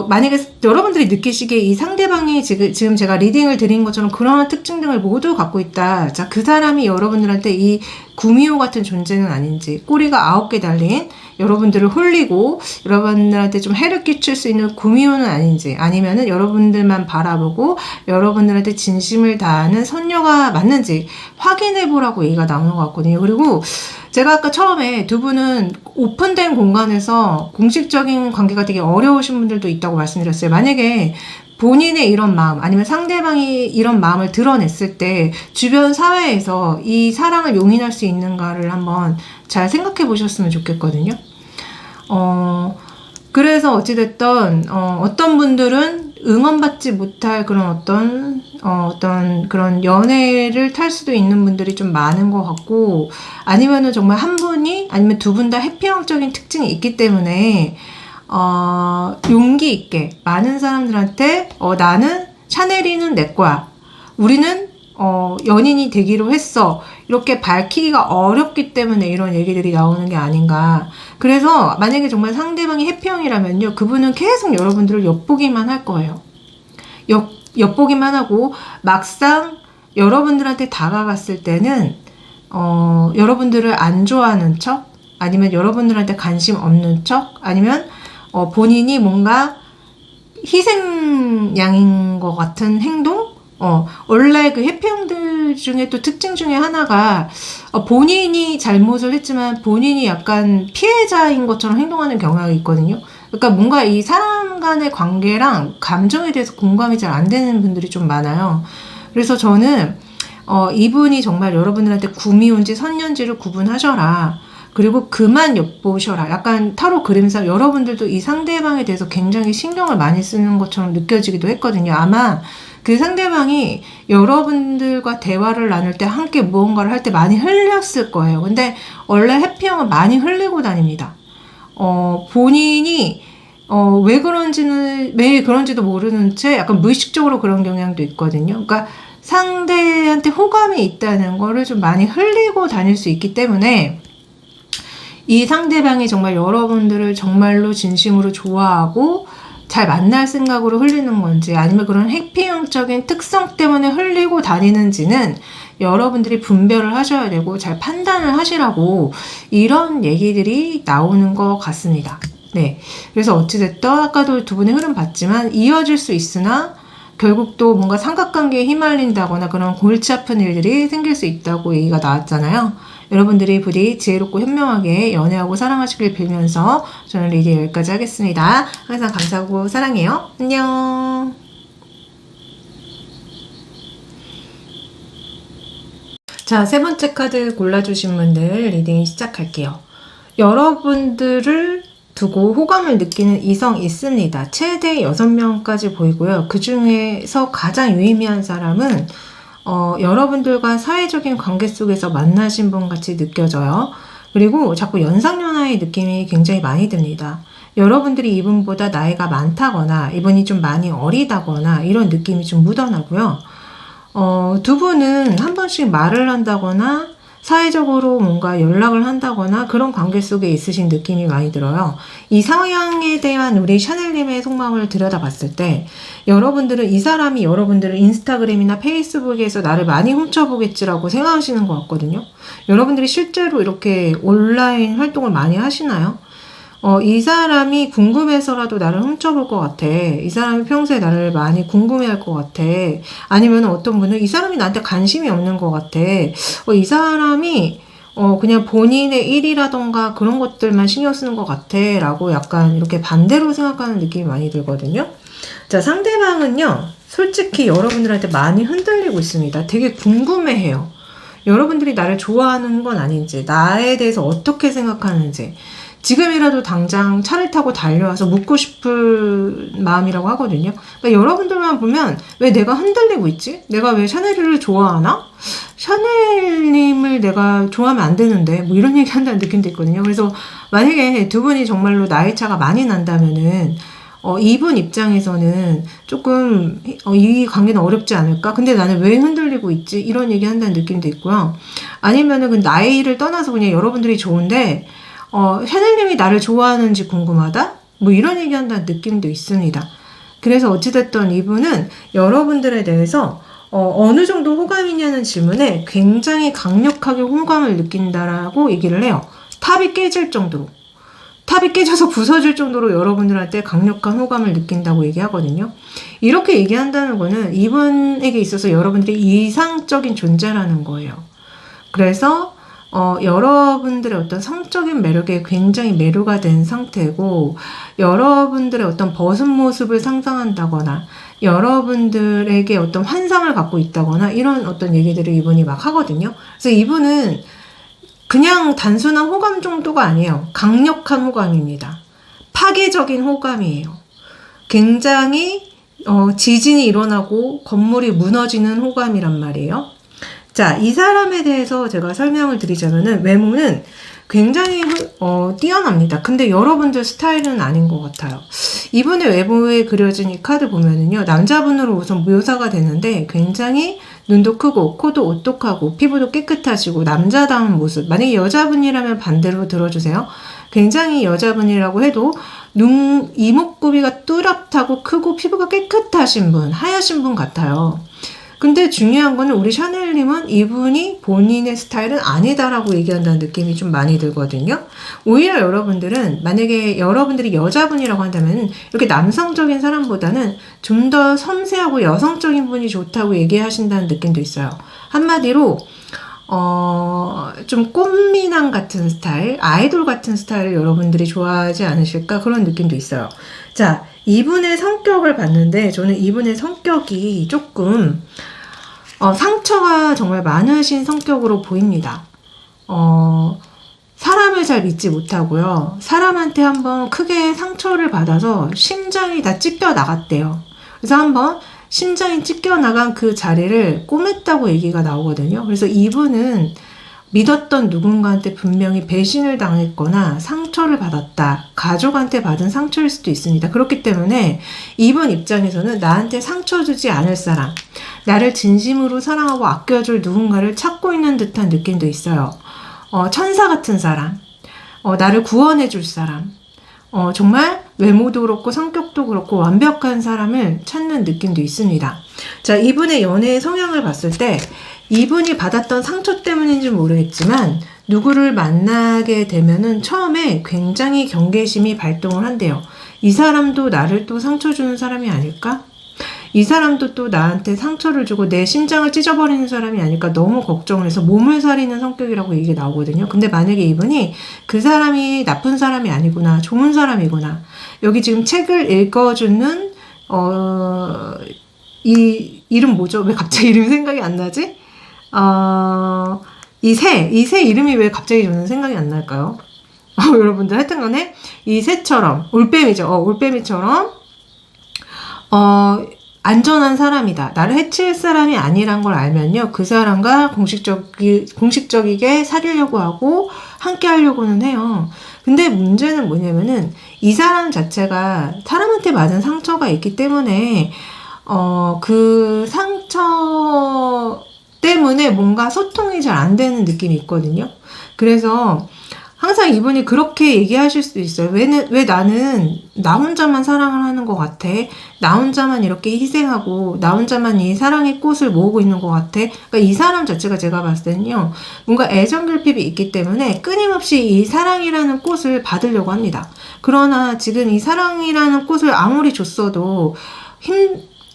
만약에 여러분들이 느끼시기에 이 상대방이 지금 제가 리딩을 드린 것처럼 그러한 특징 등을 모두 갖고 있다. 자, 그 사람이 여러분들한테 이 구미호 같은 존재는 아닌지, 꼬리가 9개 달린 여러분들을 홀리고 여러분들한테 좀 해를 끼칠 수 있는 구미호는 아닌지, 아니면은 여러분들만 바라보고 여러분들한테 진심을 다하는 선녀가 맞는지 확인해보라고 얘기가 나오는 것 같거든요. 그리고 제가 아까 처음에 두 분은 오픈된 공간에서 공식적인 관계가 되게 어려우신 분들도 있다고 말씀드렸어요. 만약에 본인의 이런 마음, 아니면 상대방이 이런 마음을 드러냈을 때 주변 사회에서 이 사랑을 용인할 수 있는가를 한번 잘 생각해 보셨으면 좋겠거든요. 그래서 어찌됐든 어떤 분들은 응원받지 못할 그런 어떤 그런 연애를 탈 수도 있는 분들이 좀 많은 것 같고, 아니면은 정말 한 분이 아니면 두 분 다 해피형적인 특징이 있기 때문에 용기 있게 많은 사람들한테 나는 샤넬이는 내 거야, 우리는 연인이 되기로 했어, 이렇게 밝히기가 어렵기 때문에 이런 얘기들이 나오는 게 아닌가. 그래서 만약에 정말 상대방이 해피형이라면요, 그분은 계속 여러분들을 엿보기만 할 거예요. 엿보기만 하고 막상 여러분들한테 다가갔을 때는 여러분들을 안 좋아하는 척, 아니면 여러분들한테 관심 없는 척, 아니면 본인이 뭔가 희생양인 것 같은 행동? 원래 그 해피형들 중에 또 특징 중에 하나가 본인이 잘못을 했지만 본인이 약간 피해자인 것처럼 행동하는 경향이 있거든요. 그러니까 뭔가 이 사람 간의 관계랑 감정에 대해서 공감이 잘 안 되는 분들이 좀 많아요. 그래서 저는 이분이 정말 여러분들한테 구미호인지 선녀인지를 구분하셔라. 그리고 그만 엿보셔라. 약간 타로 그림상 여러분들도 이 상대방에 대해서 굉장히 신경을 많이 쓰는 것처럼 느껴지기도 했거든요. 아마 그 상대방이 여러분들과 대화를 나눌 때 함께 무언가를 할 때 많이 흘렸을 거예요. 근데 원래 해피형은 많이 흘리고 다닙니다. 본인이 왜 그런지도 모르는 채 약간 무의식적으로 그런 경향도 있거든요. 그러니까 상대한테 호감이 있다는 거를 좀 많이 흘리고 다닐 수 있기 때문에 이 상대방이 정말 여러분들을 정말로 진심으로 좋아하고 잘 만날 생각으로 흘리는 건지, 아니면 그런 해피형적인 특성 때문에 흘리고 다니는지는 여러분들이 분별을 하셔야 되고 잘 판단을 하시라고 이런 얘기들이 나오는 것 같습니다. 네, 그래서 어찌됐든 아까도 두 분의 흐름 봤지만 이어질 수 있으나 결국 또 뭔가 삼각관계에 휘말린다거나 그런 골치 아픈 일들이 생길 수 있다고 얘기가 나왔잖아요. 여러분들이 부디 지혜롭고 현명하게 연애하고 사랑하시길 빌면서 저는 리딩 여기까지 하겠습니다. 항상 감사하고 사랑해요. 안녕. 자, 세 번째 카드 골라주신 분들 리딩 시작할게요. 여러분들을 두고 호감을 느끼는 이성 있습니다. 최대 6명까지 보이고요. 그 중에서 가장 유의미한 사람은 여러분들과 사회적인 관계 속에서 만나신 분 같이 느껴져요. 그리고 자꾸 연상연하의 느낌이 굉장히 많이 듭니다. 여러분들이 이분보다 나이가 많다거나 이분이 좀 많이 어리다거나 이런 느낌이 좀 묻어나고요. 두 분은 한 번씩 말을 한다거나 사회적으로 뭔가 연락을 한다거나 그런 관계 속에 있으신 느낌이 많이 들어요. 이 상황에 대한 우리 샤넬님의 속마음을 들여다봤을 때 여러분들은 이 사람이 여러분들을 인스타그램이나 페이스북에서 나를 많이 훔쳐보겠지라고 생각하시는 것 같거든요. 여러분들이 실제로 이렇게 온라인 활동을 많이 하시나요? 이 사람이 궁금해서라도 나를 훔쳐볼 것 같아. 이 사람이 평소에 나를 많이 궁금해할 것 같아. 아니면 어떤 분은 이 사람이 나한테 관심이 없는 것 같아. 이 사람이 그냥 본인의 일이라던가 그런 것들만 신경 쓰는 것 같아. 라고 약간 이렇게 반대로 생각하는 느낌이 많이 들거든요. 자, 상대방은요, 솔직히 여러분들한테 많이 흔들리고 있습니다. 되게 궁금해해요. 여러분들이 나를 좋아하는 건 아닌지, 나에 대해서 어떻게 생각하는지, 지금이라도 당장 차를 타고 달려와서 묻고 싶을 마음이라고 하거든요. 그러니까 여러분들만 보면 왜 내가 흔들리고 있지? 내가 왜 샤넬을 좋아하나? 샤넬님을 내가 좋아하면 안 되는데 뭐 이런 얘기 한다는 느낌도 있거든요. 그래서 만약에 두 분이 정말로 나이 차가 많이 난다면은 이분 입장에서는 조금 이 관계는 어렵지 않을까? 근데 나는 왜 흔들리고 있지? 이런 얘기 한다는 느낌도 있고요. 아니면은 그 나이를 떠나서 그냥 여러분들이 좋은데 샤넬님이 나를 좋아하는지 궁금하다? 뭐 이런 얘기 한다는 느낌도 있습니다. 그래서 어찌됐든 이분은 여러분들에 대해서 어느 정도 호감이냐는 질문에 굉장히 강력하게 호감을 느낀다라고 얘기를 해요. 탑이 깨질 정도로. 탑이 깨져서 부서질 정도로 여러분들한테 강력한 호감을 느낀다고 얘기하거든요. 이렇게 얘기한다는 거는 이분에게 있어서 여러분들이 이상적인 존재라는 거예요. 그래서 여러분들의 어떤 성적인 매력에 굉장히 매료가 된 상태고, 여러분들의 어떤 벗은 모습을 상상한다거나, 여러분들에게 어떤 환상을 갖고 있다거나, 이런 어떤 얘기들을 이분이 막 하거든요. 그래서 이분은 그냥 단순한 호감 정도가 아니에요. 강력한 호감입니다. 파괴적인 호감이에요. 굉장히, 지진이 일어나고 건물이 무너지는 호감이란 말이에요. 자, 이 사람에 대해서 제가 설명을 드리자면은 외모는 굉장히 뛰어납니다. 근데 여러분들 스타일은 아닌 것 같아요. 이분의 외모에 그려진 이 카드 보면은요, 남자분으로 우선 묘사가 되는데 굉장히 눈도 크고 코도 오똑하고 피부도 깨끗하시고 남자다운 모습. 만약에 여자분이라면 반대로 들어주세요. 굉장히 여자분이라고 해도 이목구비가 뚜렷하고 크고 피부가 깨끗하신 분, 하얗신 분 같아요. 근데 중요한 거는 우리 샤넬님은 이분이 본인의 스타일은 아니다라고 얘기한다는 느낌이 좀 많이 들거든요. 오히려 여러분들은 만약에 여러분들이 여자분이라고 한다면 이렇게 남성적인 사람보다는 좀 더 섬세하고 여성적인 분이 좋다고 얘기하신다는 느낌도 있어요. 한마디로 좀 꽃미남 같은 스타일, 아이돌 같은 스타일을 여러분들이 좋아하지 않으실까 그런 느낌도 있어요. 자, 이분의 성격을 봤는데 저는 이분의 성격이 조금 상처가 정말 많으신 성격으로 보입니다. 사람을 잘 믿지 못하고요. 사람한테 한번 크게 상처를 받아서 심장이 다 찢겨 나갔대요. 그래서 한번 심장이 찢겨 나간 그 자리를 꼬맸다고 얘기가 나오거든요. 그래서 이분은 믿었던 누군가한테 분명히 배신을 당했거나 상처를 받았다. 가족한테 받은 상처일 수도 있습니다. 그렇기 때문에 이분 입장에서는 나한테 상처 주지 않을 사람, 나를 진심으로 사랑하고 아껴줄 누군가를 찾고 있는 듯한 느낌도 있어요. 천사 같은 사람, 나를 구원해줄 사람, 정말 외모도 그렇고 성격도 그렇고 완벽한 사람을 찾는 느낌도 있습니다. 자, 이분의 연애의 성향을 봤을 때 이분이 받았던 상처 때문인지 모르겠지만 누구를 만나게 되면은 처음에 굉장히 경계심이 발동을 한대요. 이 사람도 나를 또 상처 주는 사람이 아닐까? 이 사람도 또 나한테 상처를 주고 내 심장을 찢어버리는 사람이 아닐까 너무 걱정을 해서 몸을 사리는 성격이라고 얘기 나오거든요. 근데 만약에 이분이 그 사람이 나쁜 사람이 아니구나, 좋은 사람이구나. 여기 지금 책을 읽어주는 이 이름 뭐죠? 왜 갑자기 이름이 생각이 안 나지? 이 새 이름이 왜 갑자기 저는 생각이 안 날까요? 여러분들 하여튼 간에 이 새처럼 올빼미죠. 올빼미처럼 안전한 사람이다. 나를 해칠 사람이 아니란 걸 알면요. 그 사람과 공식적이게 사귀려고 하고 함께 하려고는 해요. 근데 문제는 뭐냐면은 이 사람 자체가 사람한테 맞은 상처가 있기 때문에 그 상처 때문에 뭔가 소통이 잘 안 되는 느낌이 있거든요. 그래서 항상 이분이 그렇게 얘기하실 수도 있어요. 왜 나는 나 혼자만 사랑을 하는 것 같아? 나 혼자만 이렇게 희생하고 나 혼자만 이 사랑의 꽃을 모으고 있는 것 같아? 그러니까 이 사람 자체가 제가 봤을 때는요. 뭔가 애정결핍이 있기 때문에 끊임없이 이 사랑이라는 꽃을 받으려고 합니다. 그러나 지금 이 사랑이라는 꽃을 아무리 줬어도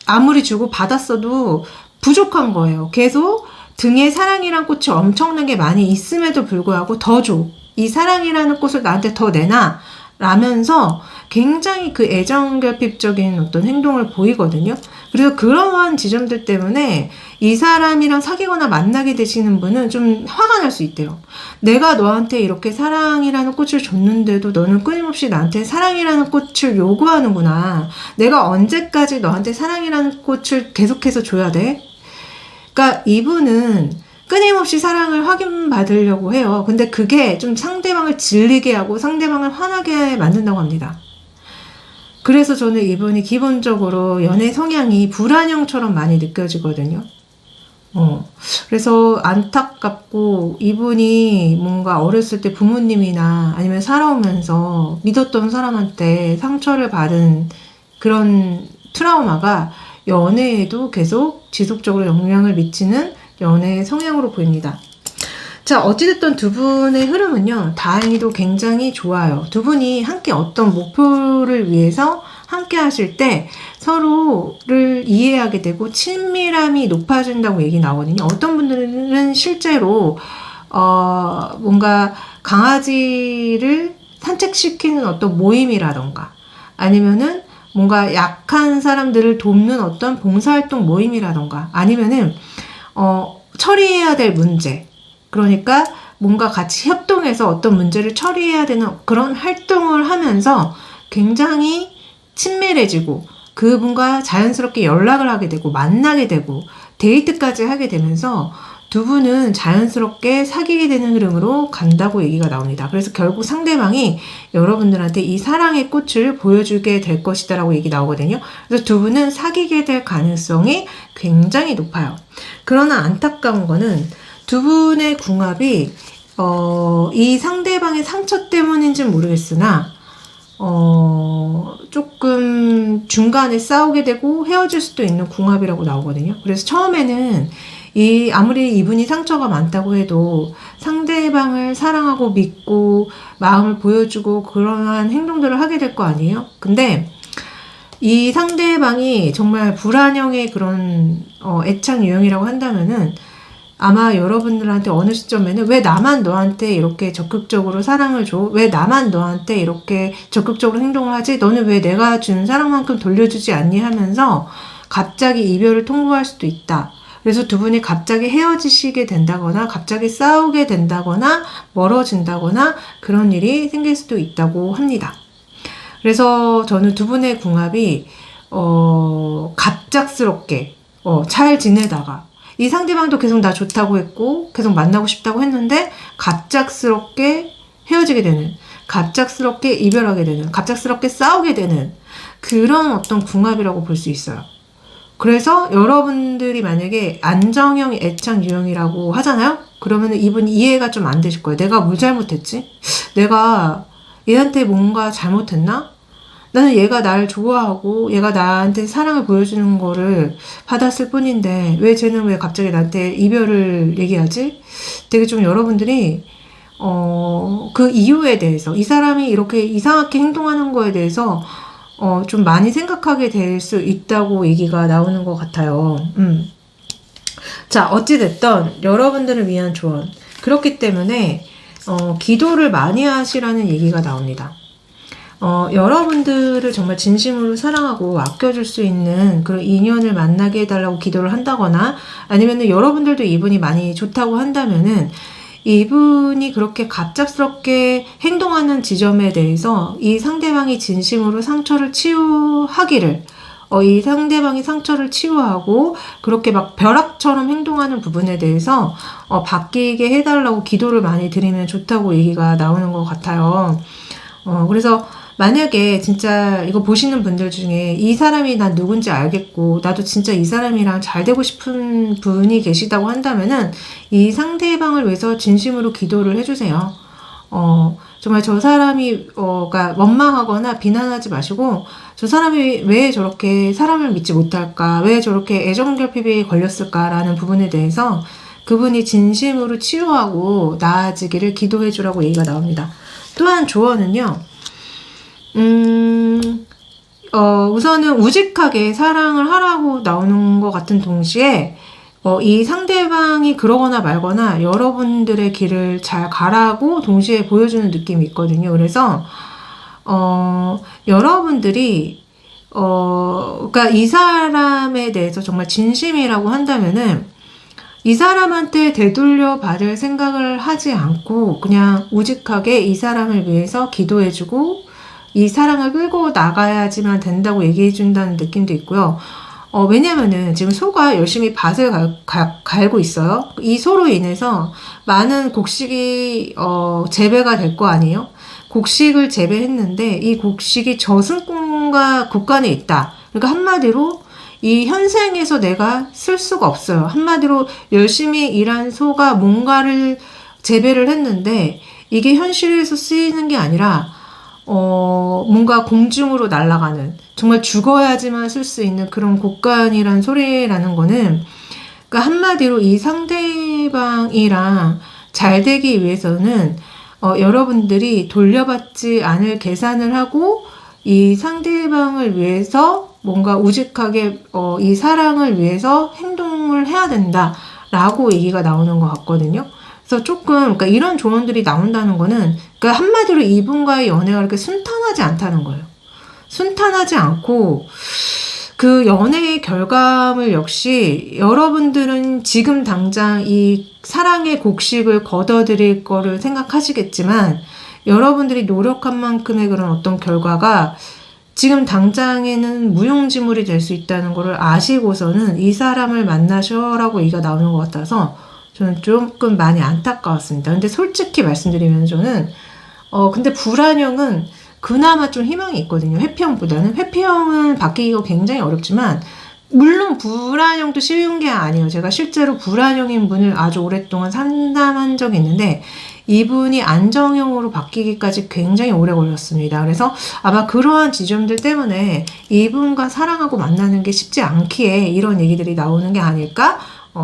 아무리 주고 받았어도 부족한 거예요. 계속 등에 사랑이란 꽃이 엄청나게 많이 있음에도 불구하고 더 줘. 이 사랑이라는 꽃을 나한테 더 내놔. 라면서 굉장히 그 애정결핍적인 어떤 행동을 보이거든요. 그래서 그러한 지점들 때문에 이 사람이랑 사귀거나 만나게 되시는 분은 좀 화가 날 수 있대요. 내가 너한테 이렇게 사랑이라는 꽃을 줬는데도 너는 끊임없이 나한테 사랑이라는 꽃을 요구하는구나. 내가 언제까지 너한테 사랑이라는 꽃을 계속해서 줘야 돼? 그러니까 이분은 끊임없이 사랑을 확인받으려고 해요. 근데 그게 좀 상대방을 질리게 하고 상대방을 화나게 만든다고 합니다. 그래서 저는 이분이 기본적으로 연애 성향이 불안형처럼 많이 느껴지거든요. 그래서 안타깝고 이분이 뭔가 어렸을 때 부모님이나 아니면 살아오면서 믿었던 사람한테 상처를 받은 그런 트라우마가 연애에도 계속 지속적으로 영향을 미치는 연애의 성향으로 보입니다. 자, 어찌됐든 두 분의 흐름은요, 다행히도 굉장히 좋아요. 두 분이 함께 어떤 목표를 위해서 함께 하실 때 서로를 이해하게 되고 친밀함이 높아진다고 얘기 나오거든요. 어떤 분들은 실제로, 뭔가 강아지를 산책시키는 어떤 모임이라던가 아니면은 뭔가 약한 사람들을 돕는 어떤 봉사활동 모임이라던가 아니면은 처리해야 될 문제. 그러니까 뭔가 같이 협동해서 어떤 문제를 처리해야 되는 그런 활동을 하면서 굉장히 친밀해지고 그분과 자연스럽게 연락을 하게 되고 만나게 되고 데이트까지 하게 되면서 두 분은 자연스럽게 사귀게 되는 흐름으로 간다고 얘기가 나옵니다. 그래서 결국 상대방이 여러분들한테 이 사랑의 꽃을 보여주게 될 것이다 라고 얘기 나오거든요. 그래서 두 분은 사귀게 될 가능성이 굉장히 높아요. 그러나 안타까운 거는 두 분의 궁합이 이 상대방의 상처 때문인지는 모르겠으나 조금 중간에 싸우게 되고 헤어질 수도 있는 궁합이라고 나오거든요. 그래서 처음에는 아무리 이분이 상처가 많다고 해도 상대방을 사랑하고 믿고 마음을 보여주고 그러한 행동들을 하게 될 거 아니에요? 근데 이 상대방이 정말 불안형의 그런 애착 유형이라고 한다면은 아마 여러분들한테 어느 시점에는 왜 나만 너한테 이렇게 적극적으로 사랑을 줘? 왜 나만 너한테 이렇게 적극적으로 행동을 하지? 너는 왜 내가 준 사랑만큼 돌려주지 않니? 하면서 갑자기 이별을 통보할 수도 있다. 그래서 두 분이 갑자기 헤어지시게 된다거나 갑자기 싸우게 된다거나 멀어진다거나 그런 일이 생길 수도 있다고 합니다. 그래서 저는 두 분의 궁합이 갑작스럽게 잘 지내다가 이 상대방도 계속 나 좋다고 했고 계속 만나고 싶다고 했는데 갑작스럽게 헤어지게 되는, 갑작스럽게 이별하게 되는, 갑작스럽게 싸우게 되는 그런 어떤 궁합이라고 볼 수 있어요. 그래서 여러분들이 만약에 안정형 애착 유형이라고 하잖아요? 그러면 이분 이해가 좀 안 되실 거예요. 내가 뭘 잘못했지? 내가 얘한테 뭔가 잘못했나? 나는 얘가 날 좋아하고 얘가 나한테 사랑을 보여주는 거를 받았을 뿐인데 왜 갑자기 나한테 이별을 얘기하지? 되게 좀 여러분들이 그 이유에 대해서 이 사람이 이렇게 이상하게 행동하는 거에 대해서 좀 많이 생각하게 될 수 있다고 얘기가 나오는 것 같아요. 자, 어찌됐든 여러분들을 위한 조언. 그렇기 때문에 기도를 많이 하시라는 얘기가 나옵니다. 여러분들을 정말 진심으로 사랑하고 아껴줄 수 있는 그런 인연을 만나게 해달라고 기도를 한다거나 아니면은 여러분들도 이분이 많이 좋다고 한다면은 이분이 그렇게 갑작스럽게 행동하는 지점에 대해서 이 상대방이 진심으로 상처를 치유하기를 이 상대방이 상처를 치유하고 그렇게 막 벼락처럼 행동하는 부분에 대해서 바뀌게 해달라고 기도를 많이 드리면 좋다고 얘기가 나오는 것 같아요. 그래서 만약에 진짜 이거 보시는 분들 중에 이 사람이 난 누군지 알겠고 나도 진짜 이 사람이랑 잘 되고 싶은 분이 계시다고 한다면은 이 상대방을 위해서 진심으로 기도를 해주세요. 정말 저 사람이, 그러니까 원망하거나 비난하지 마시고, 저 사람이 왜 저렇게 사람을 믿지 못할까, 왜 저렇게 애정결핍에 걸렸을까라는 부분에 대해서 그분이 진심으로 치유하고 나아지기를 기도해 주라고 얘기가 나옵니다. 또한 조언은요, 우선은 우직하게 사랑을 하라고 나오는 것 같은 동시에, 이 상대방이 그러거나 말거나 여러분들의 길을 잘 가라고 동시에 보여주는 느낌이 있거든요. 그래서, 여러분들이, 그러니까 이 사람에 대해서 정말 진심이라고 한다면은, 이 사람한테 되돌려 받을 생각을 하지 않고, 그냥 우직하게 이 사람을 위해서 기도해주고, 이 사랑을 끌고 나가야지만 된다고 얘기해준다는 느낌도 있고요. 왜냐면은 지금 소가 열심히 밭을 갈고 있어요. 이 소로 인해서 많은 곡식이, 재배가 될 거 아니에요? 곡식을 재배했는데 이 곡식이 저승권과 국간에 있다. 그러니까 한마디로 이 현생에서 내가 쓸 수가 없어요. 한마디로 열심히 일한 소가 뭔가를 재배를 했는데 이게 현실에서 쓰이는 게 아니라 뭔가 공중으로 날아가는, 정말 죽어야지만 쓸 수 있는 그런 곡간이란 소리라는 거는, 그러니까 한마디로 이 상대방이랑 잘 되기 위해서는, 여러분들이 돌려받지 않을 계산을 하고, 이 상대방을 위해서 뭔가 우직하게, 이 사랑을 위해서 행동을 해야 된다라고 얘기가 나오는 것 같거든요. 그래서 조금, 그러니까 이런 조언들이 나온다는 거는, 그러니까 한마디로 이분과의 연애가 그렇게 순탄하지 않다는 거예요. 순탄하지 않고, 그 연애의 결과물 역시 여러분들은 지금 당장 이 사랑의 곡식을 거둬들일 거를 생각하시겠지만, 여러분들이 노력한 만큼의 그런 어떤 결과가 지금 당장에는 무용지물이 될 수 있다는 거를 아시고서는 이 사람을 만나셔라고 얘기가 나오는 것 같아서, 저는 조금 많이 안타까웠습니다. 근데 솔직히 말씀드리면 저는, 근데 불안형은 그나마 좀 희망이 있거든요. 회피형보다는. 회피형은 바뀌기가 굉장히 어렵지만, 물론 불안형도 쉬운 게 아니에요. 제가 실제로 불안형인 분을 아주 오랫동안 상담한 적이 있는데, 이분이 안정형으로 바뀌기까지 굉장히 오래 걸렸습니다. 그래서 아마 그러한 지점들 때문에 이분과 사랑하고 만나는 게 쉽지 않기에 이런 얘기들이 나오는 게 아닐까?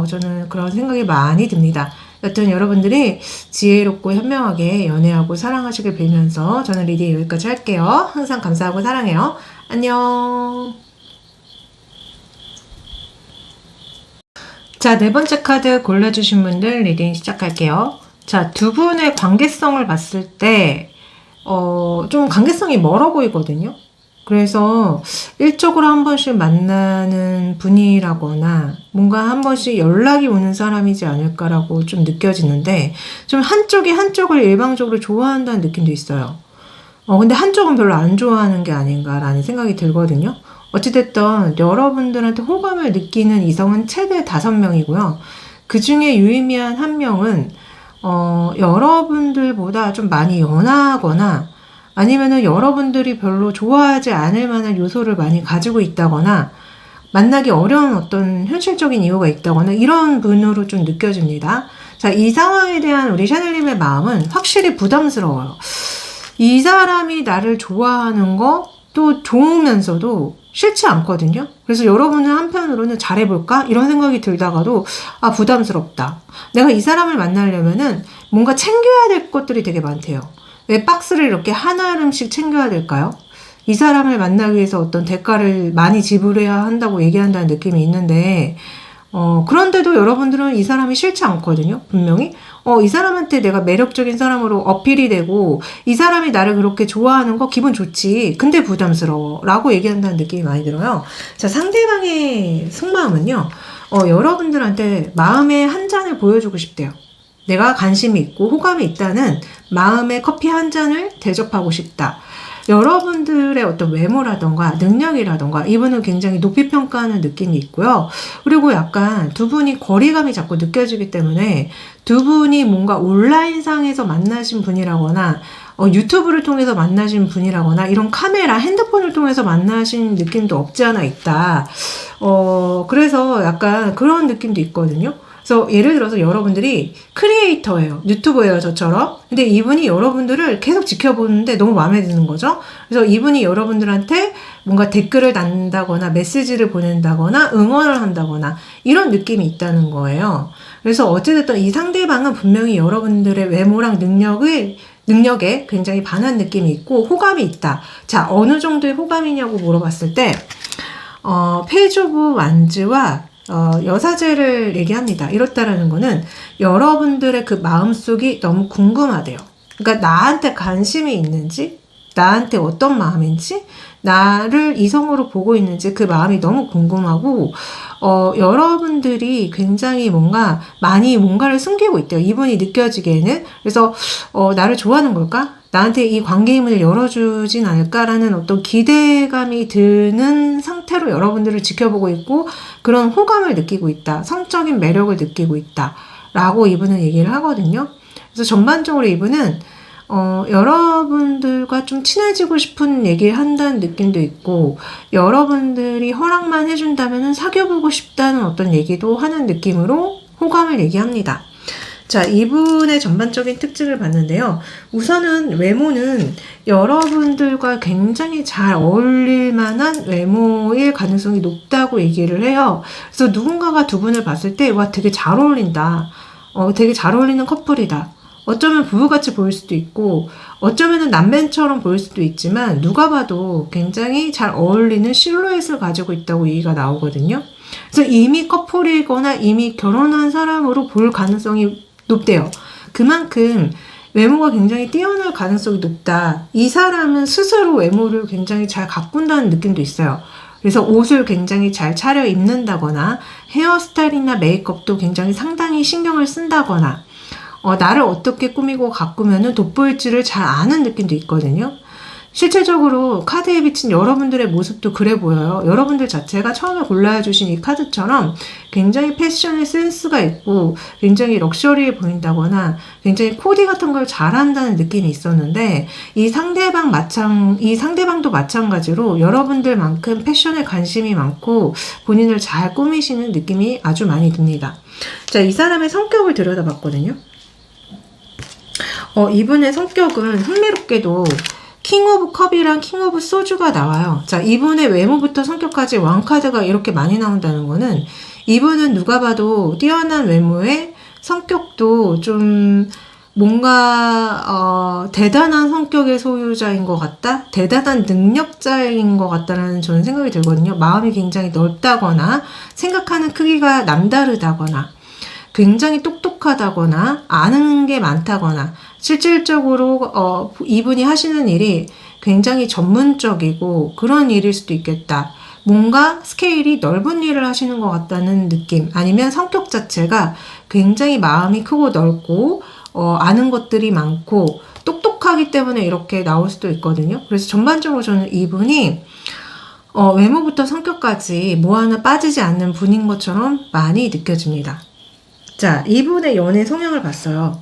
저는 그런 생각이 많이 듭니다. 여튼 여러분들이 지혜롭고 현명하게 연애하고 사랑하시길 빌면서 저는 리딩 여기까지 할게요. 항상 감사하고 사랑해요. 안녕. 자, 네 번째 카드 골라주신 분들 리딩 시작할게요. 자, 두 분의 관계성을 봤을 때, 좀 관계성이 멀어 보이거든요. 그래서 일적으로 한 번씩 만나는 분이라거나 뭔가 한 번씩 연락이 오는 사람이지 않을까라고 좀 느껴지는데, 좀 한쪽이 한쪽을 일방적으로 좋아한다는 느낌도 있어요. 근데 한쪽은 별로 안 좋아하는 게 아닌가라는 생각이 들거든요. 어찌됐든 여러분들한테 호감을 느끼는 이성은 최대 5명이고요. 그 중에 유의미한 한 명은 여러분들보다 좀 많이 연하거나 아니면은 여러분들이 별로 좋아하지 않을 만한 요소를 많이 가지고 있다거나 만나기 어려운 어떤 현실적인 이유가 있다거나 이런 분으로 좀 느껴집니다. 자, 이 상황에 대한 우리 샤넬님의 마음은 확실히 부담스러워요. 이 사람이 나를 좋아하는 것도 좋으면서도 싫지 않거든요. 그래서 여러분은 한편으로는 잘해볼까? 이런 생각이 들다가도 부담스럽다. 내가 이 사람을 만나려면은 뭔가 챙겨야 될 것들이 되게 많대요. 왜 박스를 이렇게 한 알음씩 챙겨야 될까요? 이 사람을 만나기 위해서 어떤 대가를 많이 지불해야 한다고 얘기한다는 느낌이 있는데, 그런데도 여러분들은 이 사람이 싫지 않거든요, 분명히. 이 사람한테 내가 매력적인 사람으로 어필이 되고, 이 사람이 나를 그렇게 좋아하는 거 기분 좋지. 근데 부담스러워. 라고 얘기한다는 느낌이 많이 들어요. 자, 상대방의 속마음은요, 여러분들한테 마음의 한 잔을 보여주고 싶대요. 내가 관심이 있고 호감이 있다는 마음의 커피 한 잔을 대접하고 싶다. 여러분들의 어떤 외모라던가 능력이라던가 이분은 굉장히 높이 평가하는 느낌이 있고요. 그리고 약간 두 분이 거리감이 자꾸 느껴지기 때문에 두 분이 뭔가 온라인상에서 만나신 분이라거나 유튜브를 통해서 만나신 분이라거나 이런 카메라, 핸드폰을 통해서 만나신 느낌도 없지 않아 있다. 그래서 약간 그런 느낌도 있거든요. 그래서 예를 들어서 여러분들이 크리에이터예요. 유튜버예요, 저처럼. 근데 이분이 여러분들을 계속 지켜보는데 너무 마음에 드는 거죠. 그래서 이분이 여러분들한테 뭔가 댓글을 단다거나 메시지를 보낸다거나 응원을 한다거나 이런 느낌이 있다는 거예요. 그래서 어찌됐든 이 상대방은 분명히 여러분들의 외모랑 능력에 굉장히 반한 느낌이 있고 호감이 있다. 자, 어느 정도의 호감이냐고 물어봤을 때 페이지 오브 완즈와 여사제를 얘기합니다. 이렇다라는 거는 여러분들의 그 마음속이 너무 궁금하대요. 그러니까 나한테 관심이 있는지, 나한테 어떤 마음인지, 나를 이성으로 보고 있는지 그 마음이 너무 궁금하고 여러분들이 굉장히 뭔가를 숨기고 있대요. 이분이 느껴지기에는. 그래서 나를 좋아하는 걸까? 나한테 이 관계의 문을 열어주진 않을까라는 어떤 기대감이 드는 상태로 여러분들을 지켜보고 있고 그런 호감을 느끼고 있다. 성적인 매력을 느끼고 있다. 라고 이분은 얘기를 하거든요. 그래서 전반적으로 이분은 여러분들과 좀 친해지고 싶은 얘기를 한다는 느낌도 있고 여러분들이 허락만 해준다면 사귀어보고 싶다는 어떤 얘기도 하는 느낌으로 호감을 얘기합니다. 자, 이분의 전반적인 특징을 봤는데요. 우선은 외모는 여러분들과 굉장히 잘 어울릴 만한 외모일 가능성이 높다고 얘기를 해요. 그래서 누군가가 두 분을 봤을 때 와, 되게 잘 어울린다. 되게 잘 어울리는 커플이다. 어쩌면 부부같이 보일 수도 있고 어쩌면 남매처럼 보일 수도 있지만 누가 봐도 굉장히 잘 어울리는 실루엣을 가지고 있다고 얘기가 나오거든요. 그래서 이미 커플이거나 이미 결혼한 사람으로 볼 가능성이 높대요. 그만큼 외모가 굉장히 뛰어날 가능성이 높다. 이 사람은 스스로 외모를 굉장히 잘 가꾼다는 느낌도 있어요. 그래서 옷을 굉장히 잘 차려 입는다거나 헤어스타일이나 메이크업도 굉장히 상당히 신경을 쓴다거나 나를 어떻게 꾸미고 가꾸면은 돋보일지를 잘 아는 느낌도 있거든요. 실질적으로 카드에 비친 여러분들의 모습도 그래 보여요. 여러분들 자체가 처음에 골라주신 이 카드처럼 굉장히 패션에 센스가 있고 굉장히 럭셔리해 보인다거나 굉장히 코디 같은 걸 잘한다는 느낌이 있었는데 이 상대방도 마찬가지로 여러분들만큼 패션에 관심이 많고 본인을 잘 꾸미시는 느낌이 아주 많이 듭니다. 자, 이 사람의 성격을 들여다봤거든요. 이분의 성격은 흥미롭게도 킹 오브 컵이랑 킹 오브 소주가 나와요. 자, 이분의 외모부터 성격까지 왕카드가 이렇게 많이 나온다는 거는 이분은 누가 봐도 뛰어난 외모에 성격도 좀 뭔가 대단한 성격의 소유자인 것 같다? 대단한 능력자인 것 같다라는 저는 생각이 들거든요. 마음이 굉장히 넓다거나 생각하는 크기가 남다르다거나 굉장히 똑똑하다거나 아는 게 많다거나 실질적으로 이분이 하시는 일이 굉장히 전문적이고 그런 일일 수도 있겠다. 뭔가 스케일이 넓은 일을 하시는 것 같다는 느낌 아니면 성격 자체가 굉장히 마음이 크고 넓고 아는 것들이 많고 똑똑하기 때문에 이렇게 나올 수도 있거든요. 그래서 전반적으로 저는 이분이 외모부터 성격까지 뭐 하나 빠지지 않는 분인 것처럼 많이 느껴집니다. 자, 이분의 연애 성향을 봤어요.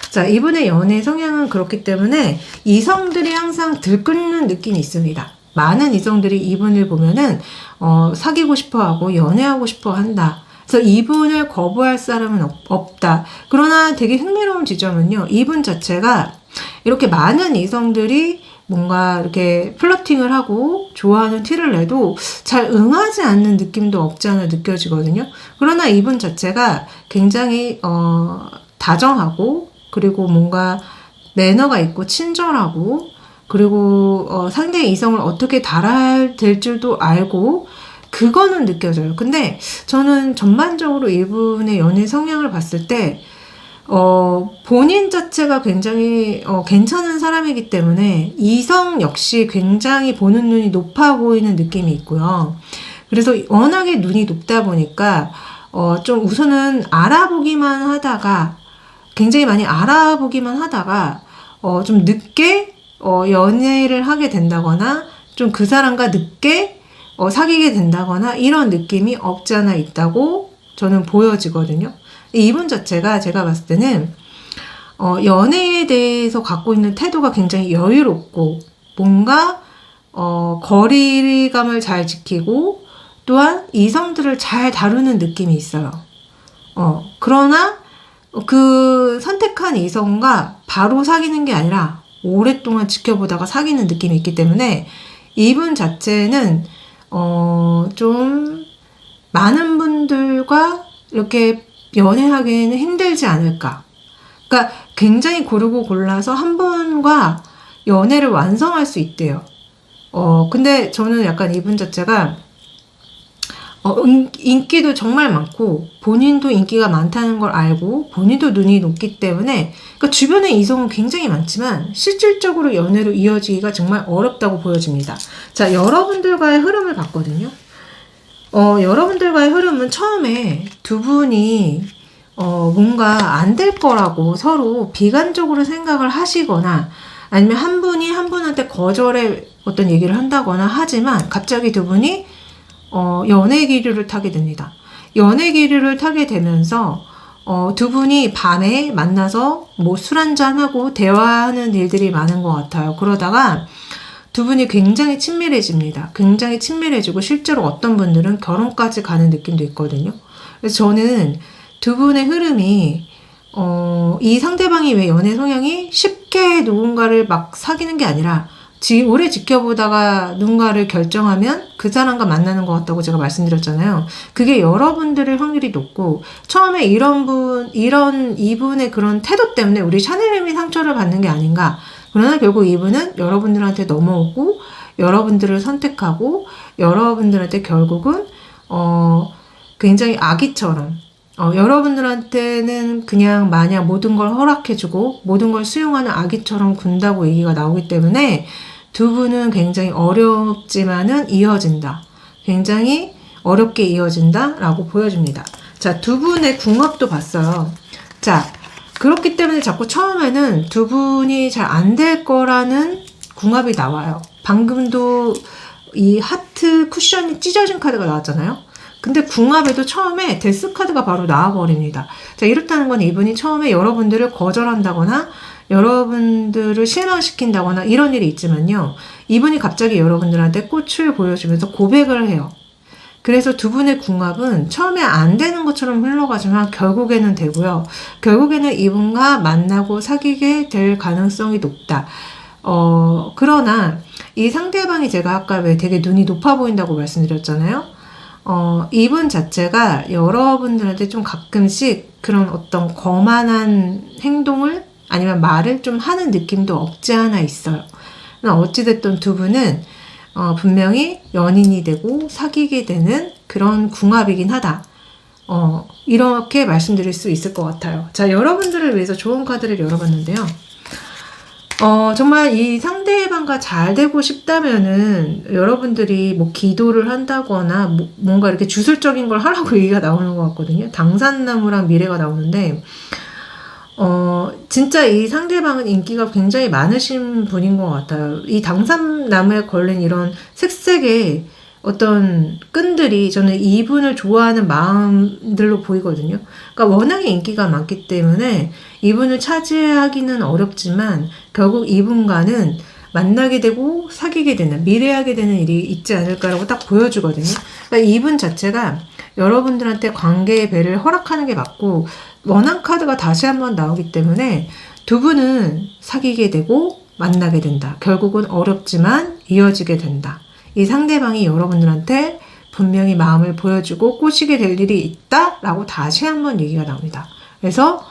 자, 이분의 연애 성향은 그렇기 때문에 이성들이 항상 들끓는 느낌이 있습니다. 많은 이성들이 이분을 보면은 사귀고 싶어하고 연애하고 싶어한다. 그래서 이분을 거부할 사람은 없다. 그러나 되게 흥미로운 지점은요. 이분 자체가 이렇게 많은 이성들이 뭔가 이렇게 플러팅을 하고 좋아하는 티를 내도 잘 응하지 않는 느낌도 없지 않아 느껴지거든요. 그러나 이분 자체가 굉장히 다정하고 그리고 뭔가 매너가 있고 친절하고 그리고 상대의 이성을 어떻게 달아야 될 줄도 알고 그거는 느껴져요. 근데 저는 전반적으로 이분의 연애 성향을 봤을 때 본인 자체가 굉장히 괜찮은 사람이기 때문에 이성 역시 굉장히 보는 눈이 높아 보이는 느낌이 있고요. 그래서 워낙에 눈이 높다 보니까 좀 우선은 굉장히 많이 알아보기만 하다가 좀 늦게 연애를 하게 된다거나 좀 그 사람과 늦게 사귀게 된다거나 이런 느낌이 없지 않아 있다고 저는 보여지거든요. 이분 자체가 제가 봤을 때는 연애에 대해서 갖고 있는 태도가 굉장히 여유롭고 뭔가 거리감을 잘 지키고 또한 이성들을 잘 다루는 느낌이 있어요. 그러나 그 선택한 이성과 바로 사귀는 게 아니라 오랫동안 지켜보다가 사귀는 느낌이 있기 때문에 이분 자체는 좀 많은 분들과 이렇게 연애하기에는 힘들지 않을까. 그러니까 굉장히 고르고 골라서 한 분과 연애를 완성할 수 있대요. 근데 저는 약간 이분 자체가 인기도 정말 많고 본인도 인기가 많다는 걸 알고 본인도 눈이 높기 때문에 그러니까 주변에 이성은 굉장히 많지만 실질적으로 연애로 이어지기가 정말 어렵다고 보여집니다. 자, 여러분들과의 흐름을 봤거든요. 여러분들과의 흐름은 처음에 두 분이 뭔가 안 될 거라고 서로 비관적으로 생각을 하시거나 아니면 한 분이 한 분한테 거절의 어떤 얘기를 한다거나 하지만 갑자기 두 분이 연애 기류를 타게 됩니다. 연애 기류를 타게 되면서 두 분이 밤에 만나서 뭐 술 한잔하고 대화하는 일들이 많은 것 같아요. 그러다가 두 분이 굉장히 친밀해집니다. 굉장히 친밀해지고 실제로 어떤 분들은 결혼까지 가는 느낌도 있거든요. 그래서 저는 두 분의 흐름이 이 상대방이 왜 연애 성향이 쉽게 누군가를 막 사귀는 게 아니라 오래 지켜보다가 누군가를 결정하면 그 사람과 만나는 것 같다고 제가 말씀드렸잖아요. 그게 여러분들의 확률이 높고 처음에 이분의 그런 태도 때문에 우리 샤넬님이 상처를 받는 게 아닌가. 그러나 결국 이분은 여러분들한테 넘어오고 여러분들을 선택하고 여러분들한테 결국은 굉장히 아기처럼 여러분들한테는 그냥 마냥 모든 걸 허락해주고 모든 걸 수용하는 아기처럼 군다고 얘기가 나오기 때문에 두 분은 굉장히 어렵지만은 이어진다. 굉장히 어렵게 이어진다 라고 보여집니다. 자, 두 분의 궁합도 봤어요. 자, 그렇기 때문에 자꾸 처음에는 두 분이 잘 안 될 거라는 궁합이 나와요. 방금도 이 하트 쿠션이 찢어진 카드가 나왔잖아요. 근데 궁합에도 처음에 데스 카드가 바로 나와버립니다. 자, 이렇다는 건 이분이 처음에 여러분들을 거절한다거나 여러분들을 실망시킨다거나 이런 일이 있지만요. 이분이 갑자기 여러분들한테 꽃을 보여주면서 고백을 해요. 그래서 두 분의 궁합은 처음에 안 되는 것처럼 흘러가지만 결국에는 되고요. 결국에는 이분과 만나고 사귀게 될 가능성이 높다. 그러나 이 상대방이 제가 아까 왜 되게 눈이 높아 보인다고 말씀드렸잖아요. 이분 자체가 여러분들한테 좀 가끔씩 그런 어떤 거만한 행동을 아니면 말을 좀 하는 느낌도 없지 않아 있어요. 어찌됐든 두 분은 분명히 연인이 되고 사귀게 되는 그런 궁합이긴 하다. 이렇게 말씀드릴 수 있을 것 같아요. 자, 여러분들을 위해서 좋은 카드를 열어봤는데요. 정말 이 상대방과 잘 되고 싶다면은 여러분들이 뭐 기도를 한다거나 뭔가 이렇게 주술적인 걸 하라고 얘기가 나오는 것 같거든요. 당산나무랑 미래가 나오는데 진짜 이 상대방은 인기가 굉장히 많으신 분인 것 같아요. 이 당산나무에 걸린 이런 색색의 어떤 끈들이 저는 이분을 좋아하는 마음들로 보이거든요. 그러니까 워낙에 인기가 많기 때문에 이분을 차지하기는 어렵지만 결국 이분과는 만나게 되고 사귀게 되는, 미래하게 되는 일이 있지 않을까라고 딱 보여주거든요. 그러니까 이분 자체가 여러분들한테 관계의 배를 허락하는 게 맞고 원한 카드가 다시 한번 나오기 때문에 두 분은 사귀게 되고 만나게 된다. 결국은 어렵지만 이어지게 된다. 이 상대방이 여러분들한테 분명히 마음을 보여주고 꼬시게 될 일이 있다라고 다시 한번 얘기가 나옵니다. 그래서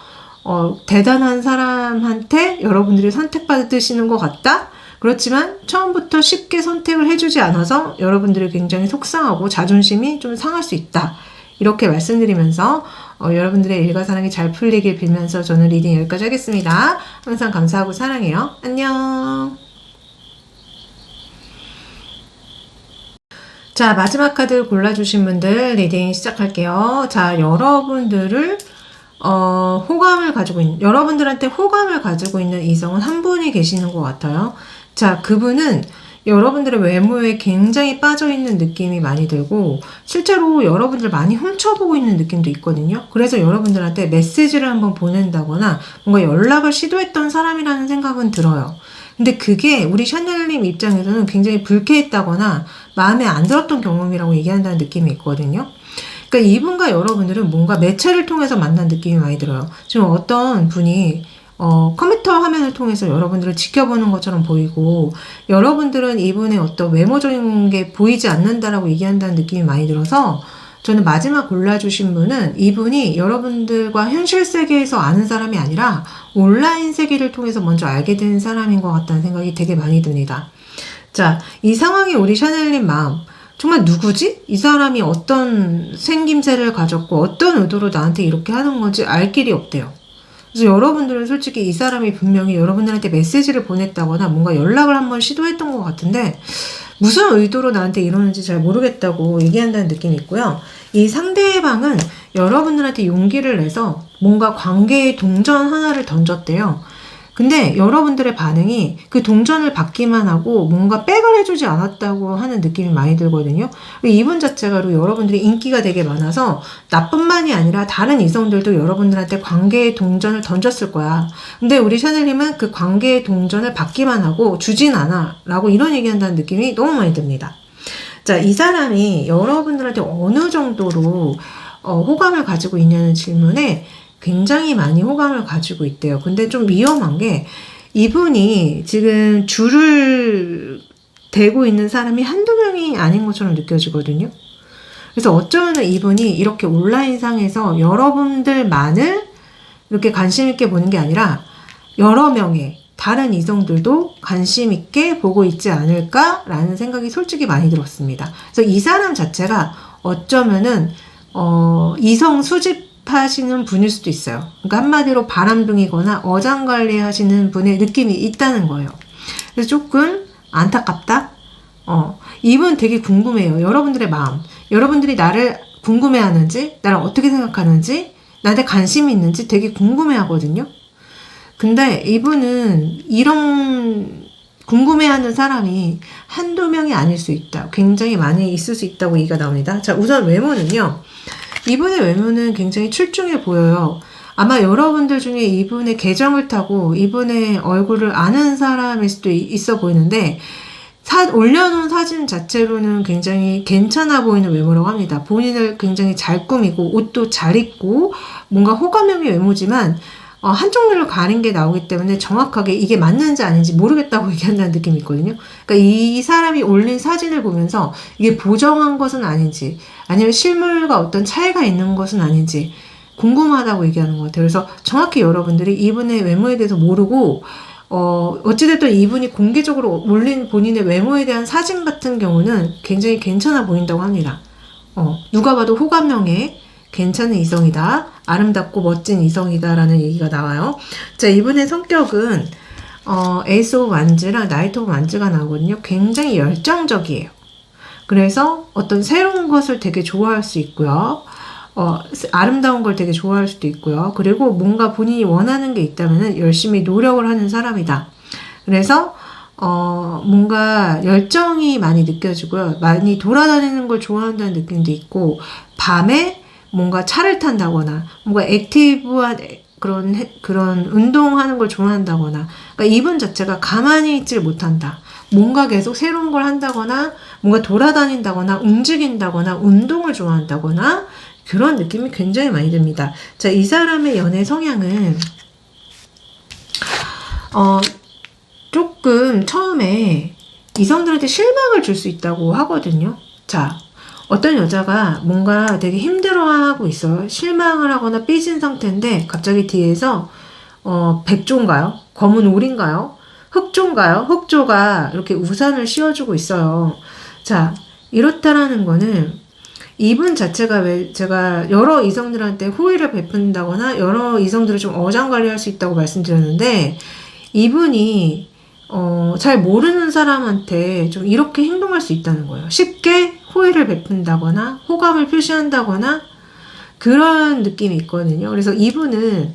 대단한 사람한테 여러분들이 선택받으시는 것 같다? 그렇지만 처음부터 쉽게 선택을 해주지 않아서 여러분들이 굉장히 속상하고 자존심이 좀 상할 수 있다. 이렇게 말씀드리면서 여러분들의 일과 사랑이 잘 풀리길 빌면서 저는 리딩 여기까지 하겠습니다. 항상 감사하고 사랑해요. 안녕. 자, 마지막 카드 골라주신 분들 리딩 시작할게요. 자, 여러분들을 여러분들한테 호감을 가지고 있는 이성은 한 분이 계시는 것 같아요. 자, 그분은 여러분들의 외모에 굉장히 빠져있는 느낌이 많이 들고 실제로 여러분들 많이 훔쳐보고 있는 느낌도 있거든요. 그래서 여러분들한테 메시지를 한번 보낸다거나 뭔가 연락을 시도했던 사람이라는 생각은 들어요. 근데 그게 우리 샤넬님 입장에서는 굉장히 불쾌했다거나 마음에 안 들었던 경험이라고 얘기한다는 느낌이 있거든요. 그러니까 이분과 여러분들은 뭔가 매체를 통해서 만난 느낌이 많이 들어요. 지금 어떤 분이 컴퓨터 화면을 통해서 여러분들을 지켜보는 것처럼 보이고 여러분들은 이분의 어떤 외모적인 게 보이지 않는다라고 얘기한다는 느낌이 많이 들어서 저는 마지막 골라주신 분은 이분이 여러분들과 현실 세계에서 아는 사람이 아니라 온라인 세계를 통해서 먼저 알게 된 사람인 것 같다는 생각이 되게 많이 듭니다. 자, 이 상황이 우리 샤넬님 마음 정말 누구지? 이 사람이 어떤 생김새를 가졌고 어떤 의도로 나한테 이렇게 하는 건지 알 길이 없대요. 그래서 여러분들은 솔직히 이 사람이 분명히 여러분들한테 메시지를 보냈다거나 뭔가 연락을 한번 시도했던 것 같은데 무슨 의도로 나한테 이러는지 잘 모르겠다고 얘기한다는 느낌이 있고요. 이 상대방은 여러분들한테 용기를 내서 뭔가 관계의 동전 하나를 던졌대요. 근데 여러분들의 반응이 그 동전을 받기만 하고 뭔가 백을 해주지 않았다고 하는 느낌이 많이 들거든요. 이분 자체가 여러분들이 인기가 되게 많아서 나뿐만이 아니라 다른 이성들도 여러분들한테 관계의 동전을 던졌을 거야. 근데 우리 샤넬님은 그 관계의 동전을 받기만 하고 주진 않아 라고 이런 얘기한다는 느낌이 너무 많이 듭니다. 자, 이 사람이 여러분들한테 어느 정도로 호감을 가지고 있냐는 질문에 굉장히 많이 호감을 가지고 있대요. 근데 좀 위험한 게 이분이 지금 줄을 대고 있는 사람이 한두 명이 아닌 것처럼 느껴지거든요. 그래서 어쩌면 이분이 이렇게 온라인상에서 여러분들만을 이렇게 관심 있게 보는 게 아니라 여러 명의 다른 이성들도 관심 있게 보고 있지 않을까라는 생각이 솔직히 많이 들었습니다. 그래서 이 사람 자체가 어쩌면은 이성 수집 하시는 분일 수도 있어요. 그러니까 한마디로 바람둥이거나 어장관리 하시는 분의 느낌이 있다는 거예요. 그래서 조금 안타깝다? 이분 되게 궁금해요. 여러분들의 마음. 여러분들이 나를 궁금해 하는지, 나를 어떻게 생각하는지, 나한테 관심이 있는지 되게 궁금해 하거든요. 근데 이분은 이런 궁금해 하는 사람이 한두 명이 아닐 수 있다. 굉장히 많이 있을 수 있다고 얘기가 나옵니다. 자, 우선 외모는요. 이분의 외모는 굉장히 출중해 보여요. 아마 여러분들 중에 이분의 계정을 타고 이분의 얼굴을 아는 사람일 수도 있어 보이는데 올려놓은 사진 자체로는 굉장히 괜찮아 보이는 외모라고 합니다. 본인을 굉장히 잘 꾸미고 옷도 잘 입고 뭔가 호감형의 외모지만 한쪽 눈을 가린 게 나오기 때문에 정확하게 이게 맞는지 아닌지 모르겠다고 얘기한다는 느낌이 있거든요. 그러니까 이 사람이 올린 사진을 보면서 이게 보정한 것은 아닌지 아니면 실물과 어떤 차이가 있는 것은 아닌지 궁금하다고 얘기하는 것 같아요. 그래서 정확히 여러분들이 이분의 외모에 대해서 모르고 어찌됐든 이분이 공개적으로 올린 본인의 외모에 대한 사진 같은 경우는 굉장히 괜찮아 보인다고 합니다. 누가 봐도 호감형의 괜찮은 이성이다. 아름답고 멋진 이성이다라는 얘기가 나와요. 자, 이분의 성격은 에이스 오브 완즈랑 나이트 오브 완즈가 나오거든요. 굉장히 열정적이에요. 그래서 어떤 새로운 것을 되게 좋아할 수 있고요. 아름다운 걸 되게 좋아할 수도 있고요. 그리고 뭔가 본인이 원하는 게 있다면 열심히 노력을 하는 사람이다. 그래서 뭔가 열정이 많이 느껴지고요. 많이 돌아다니는 걸 좋아한다는 느낌도 있고 밤에 뭔가 차를 탄다거나 뭔가 액티브한 그런 운동하는 걸 좋아한다거나 그러니까 이분 자체가 가만히 있질 못한다. 뭔가 계속 새로운 걸 한다거나 뭔가 돌아다닌다거나 움직인다거나 운동을 좋아한다거나 그런 느낌이 굉장히 많이 듭니다. 자, 이 사람의 연애 성향은 조금 처음에 이성들한테 실망을 줄 수 있다고 하거든요. 자, 어떤 여자가 뭔가 되게 힘들어하고 있어요. 실망을 하거나 삐진 상태인데 갑자기 뒤에서 백조인가요? 검은 오리인가요? 흑조인가요? 흑조가 이렇게 우산을 씌워주고 있어요. 자, 이렇다라는 거는 이분 자체가 왜 제가 여러 이성들한테 호의를 베푼다거나 여러 이성들을 좀 어장관리할 수 있다고 말씀드렸는데 이분이 잘 모르는 사람한테 좀 이렇게 행동할 수 있다는 거예요. 쉽게 호의를 베푼다거나 호감을 표시한다거나 그런 느낌이 있거든요. 그래서 이분은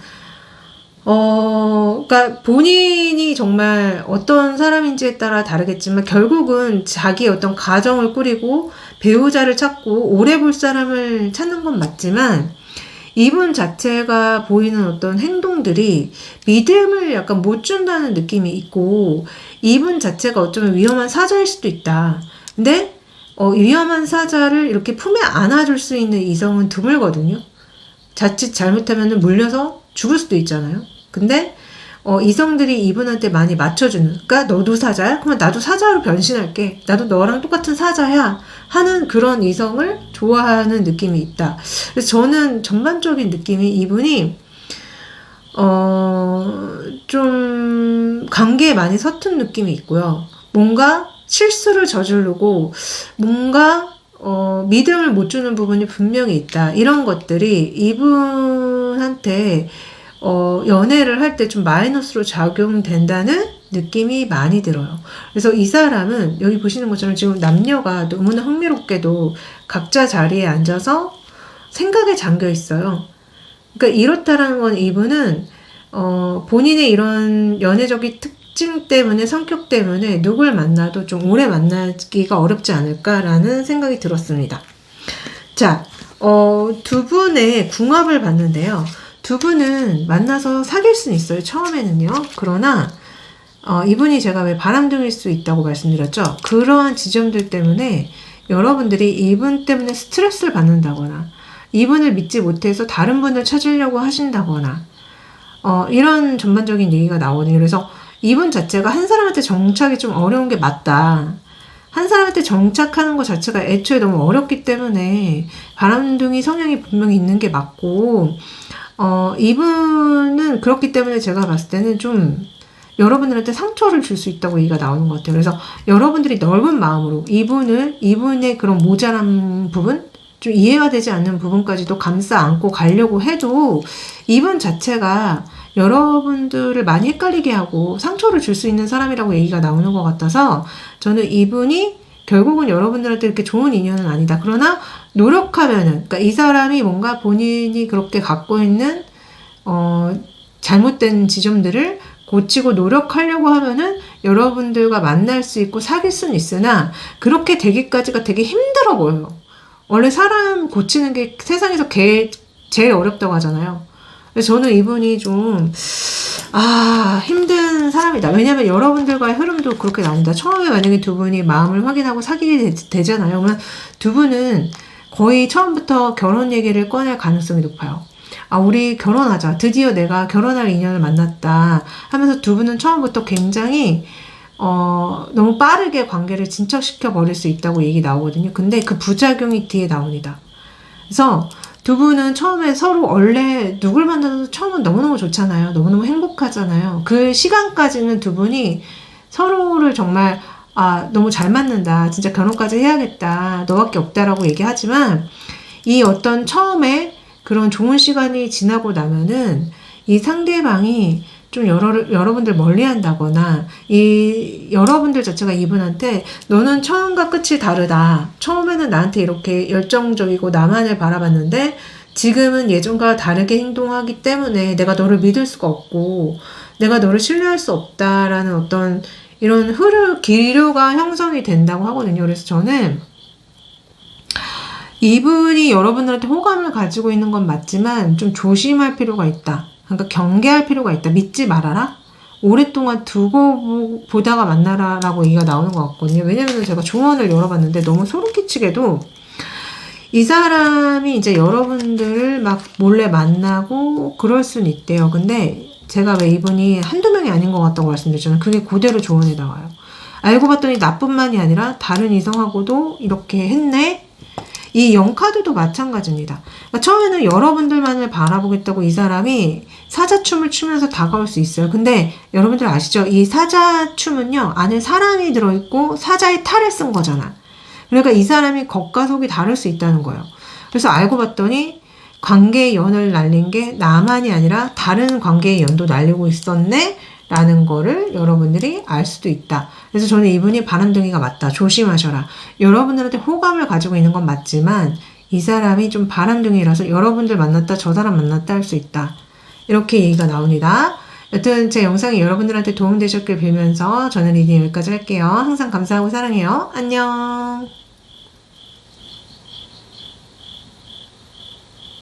그러니까 본인이 정말 어떤 사람인지에 따라 다르겠지만 결국은 자기의 어떤 가정을 꾸리고 배우자를 찾고 오래 볼 사람을 찾는 건 맞지만 이분 자체가 보이는 어떤 행동들이 믿음을 약간 못 준다는 느낌이 있고 이분 자체가 어쩌면 위험한 사자일 수도 있다. 근데 위험한 사자를 이렇게 품에 안아줄 수 있는 이성은 드물거든요. 자칫 잘못하면 물려서 죽을 수도 있잖아요. 근데 이성들이 이분한테 많이 맞춰주는, 그러니까 너도 사자야? 그러면 나도 사자로 변신할게. 나도 너랑 똑같은 사자야. 하는 그런 이성을 좋아하는 느낌이 있다. 그래서 저는 전반적인 느낌이 이분이 좀 관계에 많이 서툰 느낌이 있고요. 뭔가 실수를 저지르고 뭔가 믿음을 못 주는 부분이 분명히 있다. 이런 것들이 이분한테 연애를 할 때 좀 마이너스로 작용된다는 느낌이 많이 들어요. 그래서 이 사람은 여기 보시는 것처럼 지금 남녀가 너무나 흥미롭게도 각자 자리에 앉아서 생각에 잠겨 있어요. 그러니까 이렇다라는 건 이분은 본인의 이런 연애적인 특징 때문에, 성격 때문에 누굴 만나도 좀 오래 만나기가 어렵지 않을까라는 생각이 들었습니다. 자, 두 분의 궁합을 봤는데요. 두 분은 만나서 사귈 수는 있어요. 처음에는요. 그러나 이분이 제가 왜 바람둥일 수 있다고 말씀드렸죠. 그러한 지점들 때문에 여러분들이 이분 때문에 스트레스를 받는다거나 이분을 믿지 못해서 다른 분을 찾으려고 하신다거나 이런 전반적인 얘기가 나오네요. 그래서 이분 자체가 한 사람한테 정착이 좀 어려운 게 맞다. 한 사람한테 정착하는 것 자체가 애초에 너무 어렵기 때문에 바람둥이 성향이 분명히 있는 게 맞고 이분은 그렇기 때문에 제가 봤을 때는 좀 여러분들한테 상처를 줄 수 있다고 얘기가 나오는 것 같아요. 그래서 여러분들이 넓은 마음으로 이분의 그런 모자란 부분, 좀 이해가 되지 않는 부분까지도 감싸 안고 가려고 해도 이분 자체가 여러분들을 많이 헷갈리게 하고 상처를 줄 수 있는 사람이라고 얘기가 나오는 것 같아서 저는 이분이 결국은 여러분들한테 이렇게 좋은 인연은 아니다. 그러나 노력하면은, 그러니까 이 사람이 뭔가 본인이 그렇게 갖고 있는 잘못된 지점들을 고치고 노력하려고 하면은 여러분들과 만날 수 있고 사귈 수는 있으나 그렇게 되기까지가 되게 힘들어 보여요. 원래 사람 고치는 게 세상에서 제일 어렵다고 하잖아요. 그래서 저는 이분이 좀 힘든 사람이다. 왜냐면 여러분들과의 흐름도 그렇게 나옵니다. 처음에 만약에 두 분이 마음을 확인하고 사귀게 되잖아요. 그러면 두 분은 거의 처음부터 결혼 얘기를 꺼낼 가능성이 높아요. 우리 결혼하자. 드디어 내가 결혼할 인연을 만났다. 하면서 두 분은 처음부터 굉장히 너무 빠르게 관계를 진척시켜 버릴 수 있다고 얘기 나오거든요. 근데 그 부작용이 뒤에 나옵니다. 그래서 두 분은 처음에 서로 원래 누굴 만나도 처음은 너무너무 좋잖아요. 너무너무 행복하잖아요. 그 시간까지는 두 분이 서로를 정말 너무 잘 맞는다. 진짜 결혼까지 해야겠다. 너밖에 없다라고 얘기하지만 이 어떤 처음에 그런 좋은 시간이 지나고 나면은 이 상대방이 좀 여러분들 멀리 한다거나 여러분들 자체가 이분한테 너는 처음과 끝이 다르다. 처음에는 나한테 이렇게 열정적이고 나만을 바라봤는데 지금은 예전과 다르게 행동하기 때문에 내가 너를 믿을 수가 없고 내가 너를 신뢰할 수 없다라는 어떤 이런 기류가 형성이 된다고 하거든요. 그래서 저는 이분이 여러분들한테 호감을 가지고 있는 건 맞지만 좀 조심할 필요가 있다. 그러니까 경계할 필요가 있다. 믿지 말아라. 오랫동안 두고 보다가 만나라 라고 얘기가 나오는 것 같거든요. 왜냐면 제가 조언을 열어봤는데 너무 소름 끼치게도 이 사람이 이제 여러분들을 막 몰래 만나고 그럴 수는 있대요. 근데 제가 왜 이분이 한두 명이 아닌 것 같다고 말씀드렸잖아요. 그게 그대로 조언에 나와요. 알고 봤더니 나뿐만이 아니라 다른 이성하고도 이렇게 했네. 이 0카드도 마찬가지입니다. 그러니까 처음에는 여러분들만을 바라보겠다고 이 사람이 사자춤을 추면서 다가올 수 있어요. 근데 여러분들 아시죠? 이 사자춤은요, 안에 사람이 들어있고 사자의 탈을 쓴 거잖아. 그러니까 이 사람이 겉과 속이 다를 수 있다는 거예요. 그래서 알고 봤더니 관계의 연을 날린 게 나만이 아니라 다른 관계의 연도 날리고 있었네? 라는 거를 여러분들이 알 수도 있다. 그래서 저는 이분이 바람둥이가 맞다. 조심하셔라. 여러분들한테 호감을 가지고 있는 건 맞지만 이 사람이 좀 바람둥이라서 여러분들 만났다 저 사람 만났다 할 수 있다. 이렇게 얘기가 나옵니다. 여튼 제 영상이 여러분들한테 도움되셨길 빌면서 저는 리딩 여기까지 할게요. 항상 감사하고 사랑해요. 안녕.